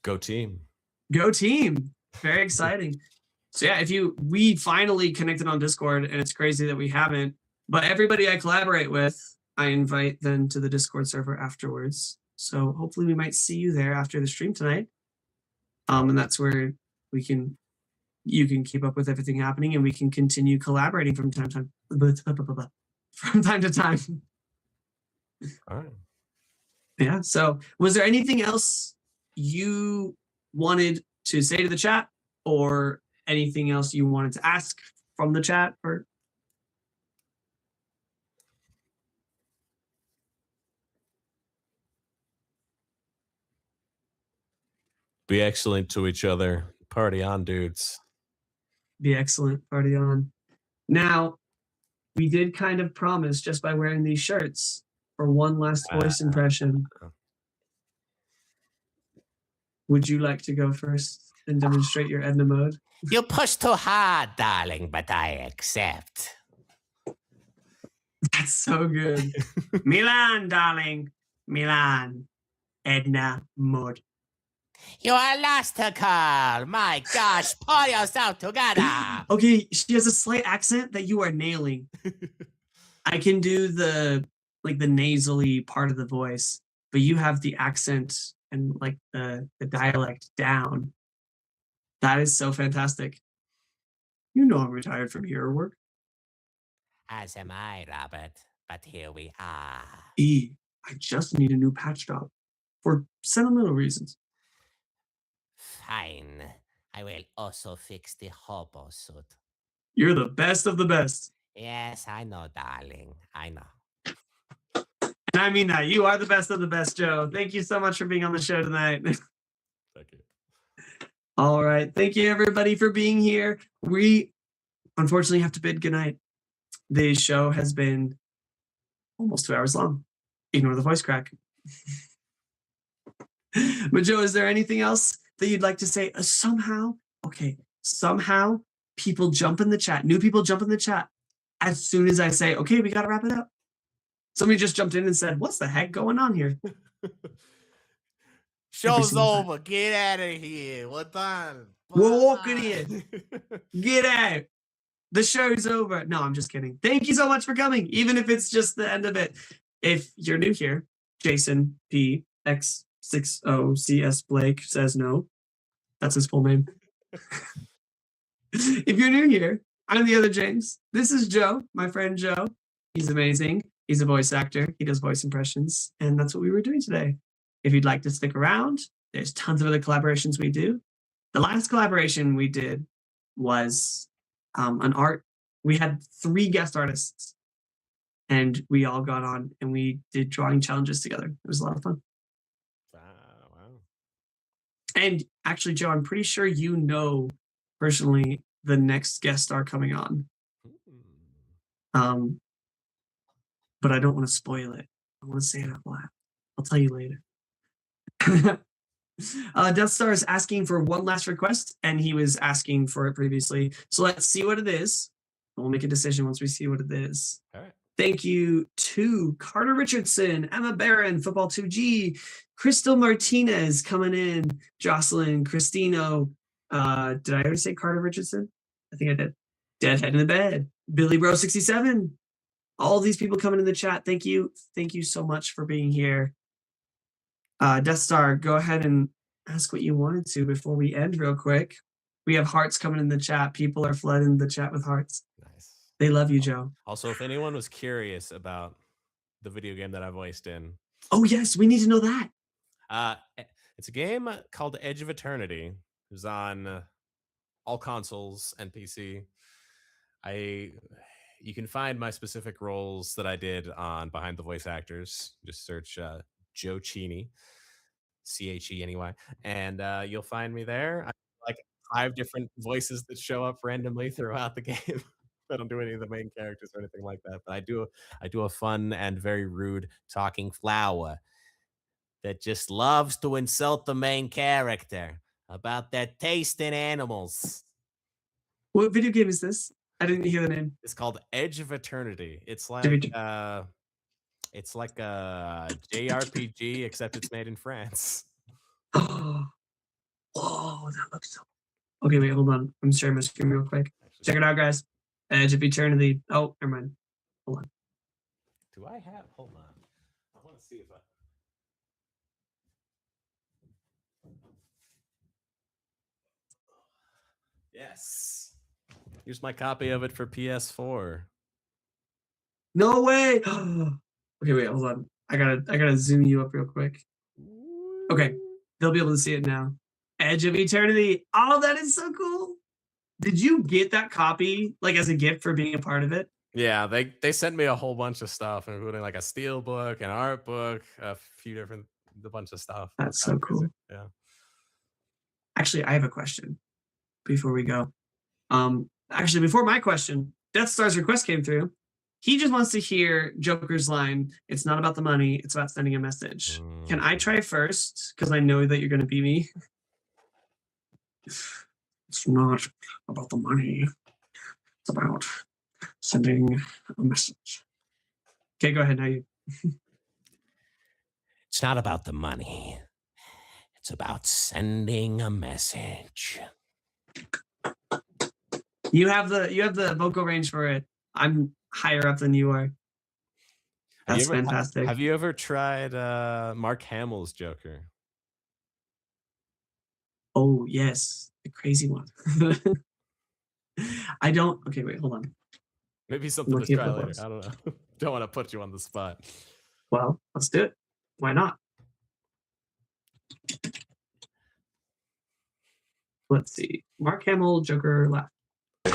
Go team. Go team. Very exciting. So yeah, we finally connected on Discord, and it's crazy that we haven't, but everybody I collaborate with, I invite them to the Discord server afterwards. So hopefully we might see you there after the stream tonight. And that's where you can keep up with everything happening, and we can continue collaborating from time to time. All right. Yeah. So was there anything else you wanted to say to the chat, or anything else you wanted to ask from the chat? Or be excellent to each other. Party on, dudes. Be excellent. Party on. Now, we did kind of promise just by wearing these shirts for one last voice impression. Would you like to go first and demonstrate your Edna mode? You push too hard, darling, but I accept. That's so good. Milan, darling. Milan. Edna mode. You are lost to call. My gosh, pull yourself together. Okay, she has a slight accent that you are nailing. I can do the nasally part of the voice, but you have the accent and like the dialect down. That is so fantastic. You know I'm retired from hero work. As am I, Robert. But here we are. I just need a new patch job for sentimental reasons. Fine. I will also fix the hobo suit. You're the best of the best. Yes, I know, darling. I know. And I mean that. You are the best of the best, Joe. Thank you so much for being on the show tonight. Thank you. All right. Thank you, everybody, for being here. We unfortunately have to bid goodnight. The show has been almost 2 hours long. Ignore the voice crack. But Joe, is there anything else that you'd like to say? Somehow people jump in the chat. New people jump in the chat as soon as I say, okay, we got to wrap it up. Somebody just jumped in and said, what's the heck going on here? Show's over. Get out of here. What time? We're walking in. Get out. The show's over. No, I'm just kidding. Thank you so much for coming, even if it's just the end of it. If you're new here, Jason P. X60CS Blake says no. That's his full name. If you're new here, I'm the other James. This is Joe, my friend Joe. He's amazing. He's a voice actor. He does voice impressions. And that's what we were doing today. If you'd like to stick around, there's tons of other collaborations we do. The last collaboration we did was an art. We had 3 guest artists and we all got on and we did drawing challenges together. It was a lot of fun. Wow. And actually, Joe, I'm pretty sure you know personally the next guest star coming on. But I don't want to spoil it. I want to say it out loud. I'll tell you later. Death Star is asking for one last request, and he was asking for it previously. So let's see what it is. We'll make a decision once we see what it is. All right. Thank you to Carter Richardson, Emma Barron, Football 2G, Crystal Martinez coming in, Jocelyn, Christino. Did I already say Carter Richardson? I think I did. Deadhead in the Bed, Billy Bro 67. All these people coming in the chat. Thank you. Thank you so much for being here. Death Star, go ahead and ask what you wanted to before we end real quick. We have hearts coming in the chat. People are flooding the chat with hearts. Nice. They love you, Joe. Also, if anyone was curious about the video game that I voiced in. Oh, yes. We need to know that. It's a game called Edge of Eternity. It was on all consoles and PC. You can find my specific roles that I did on Behind the Voice Actors. Just search Joe Cheney, CHENEY, and you'll find me there. I have like 5 different voices that show up randomly throughout the game. I don't do any of the main characters or anything like that, but I do a fun and very rude talking flower that just loves to insult the main character about their taste in animals. What video game is this? I didn't hear the name. It's called Edge of Eternity. It's like a JRPG, except it's made in France. Oh, that looks so. Okay, wait, hold on. I'm sharing my screen real quick. Check it out, guys. Edge of Eternity. Oh, never mind. Hold on. Do I have? Hold on. I want to see if I. Yes. Here's my copy of it for PS4. No way. Okay, wait, hold on. I gotta zoom you up real quick. Okay, they'll be able to see it now. Edge of Eternity. Oh, that is so cool. Did you get that copy like as a gift for being a part of it? Yeah, they sent me a whole bunch of stuff, including like a steel book, an art book, a bunch of stuff. That's so cool. Yeah. Actually, I have a question before we go. Actually, before my question, Death Star's request came through. He just wants to hear Joker's line, "It's not about the money, it's about sending a message." Can I try first? Because I know that you're going to beat me. It's not about the money. It's about sending a message. Okay, go ahead. Now you. It's not about the money. It's about sending a message. You have the vocal range for it. I'm higher up than you are. That's fantastic. Have you ever tried Mark Hamill's Joker? Oh, yes. The crazy one. I don't. Okay, wait, hold on. Maybe something to try later. I don't know. Don't want to put you on the spot. Well, let's do it. Why not? Let's see. Mark Hamill, Joker, laugh. I'm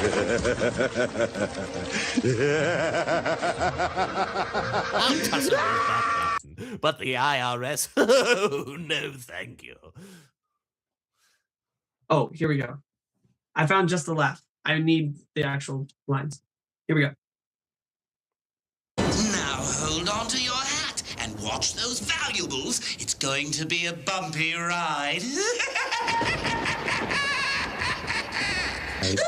tossing that button, but the IRS, oh, no, thank you. Oh, here we go. I found just the laugh. I need the actual lines. Here we go. Now hold on to your hat and watch those valuables. It's going to be a bumpy ride. He's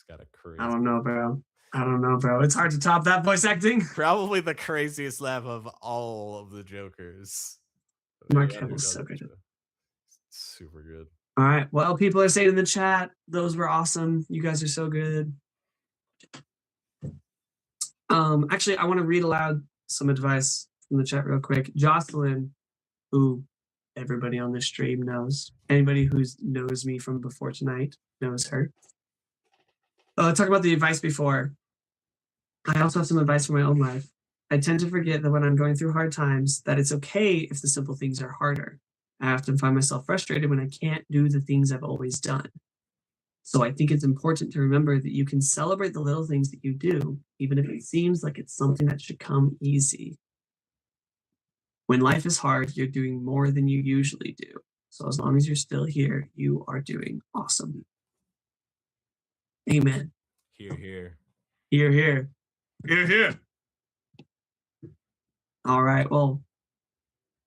got a crazy. I don't know, bro. It's hard to top that voice acting. Probably the craziest laugh of all of the Jokers. Mark Anyone who Hamill's does so it good. should- Super good. All right. Well, people are saying in the chat, those were awesome. You guys are so good. Actually, I want to read aloud some advice from the chat real quick. Jocelyn, who everybody on this stream knows, anybody who knows me from before tonight knows her. Talk about the advice before. I also have some advice for my own life. I tend to forget that when I'm going through hard times, that it's okay if the simple things are harder. I often find myself frustrated when I can't do the things I've always done. So I think it's important to remember that you can celebrate the little things that you do, even if it seems like it's something that should come easy. When life is hard, you're doing more than you usually do. So as long as you're still here, you are doing awesome. Amen. Here, here. Here, here. Here, here. All right. Well,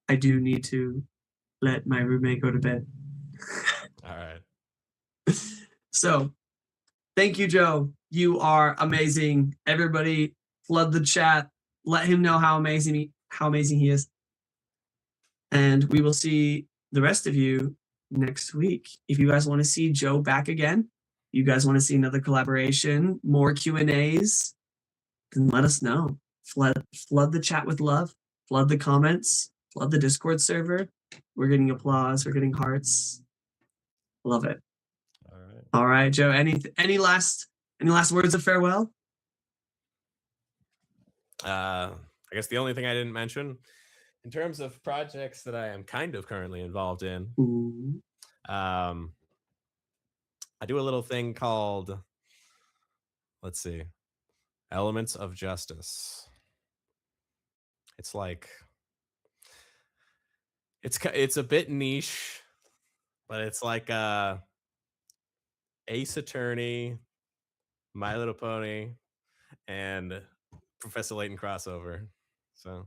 I do need to let my roommate go to bed. All right. So thank you, Joe. You are amazing. Everybody flood the chat. Let him know how amazing he is. And we will see the rest of you next week. If you guys want to see Joe back again, you guys want to see another collaboration, more Q&As, then let us know. Flood the chat with love. Flood the comments. Flood the Discord server. We're getting applause. We're getting hearts. Love it. All right. All right, Joe. Any last words of farewell? I guess the only thing I didn't mention, in terms of projects that I am kind of currently involved in, Ooh. I do a little thing called, let's see, Elements of Justice. It's like, it's a bit niche, but it's like Ace Attorney, My Little Pony, and Professor Layton crossover. So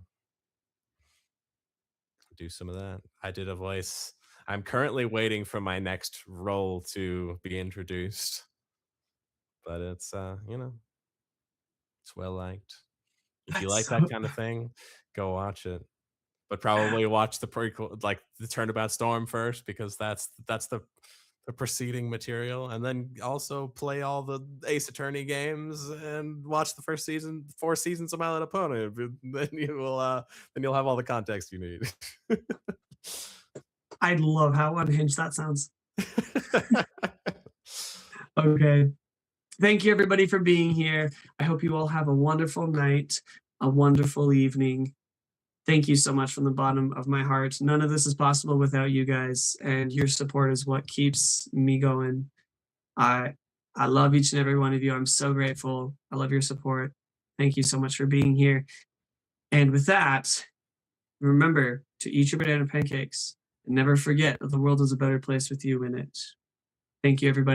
do some of that. I did a voice. I'm currently waiting for my next role to be introduced, but it's it's well liked. If you like that kind of thing, go watch it. But probably watch the prequel, like the Turnabout Storm first, because that's the preceding material, and then also play all the Ace Attorney games and watch the first season, 4 seasons of My Little Pony. Then you'll have all the context you need. I love how unhinged that sounds. Okay. Thank you, everybody, for being here. I hope you all have a wonderful night, a wonderful evening. Thank you so much from the bottom of my heart. None of this is possible without you guys, and your support is what keeps me going. I love each and every one of you. I'm so grateful. I love your support. Thank you so much for being here. And with that, remember to eat your banana pancakes and never forget that the world is a better place with you in it. Thank you, everybody.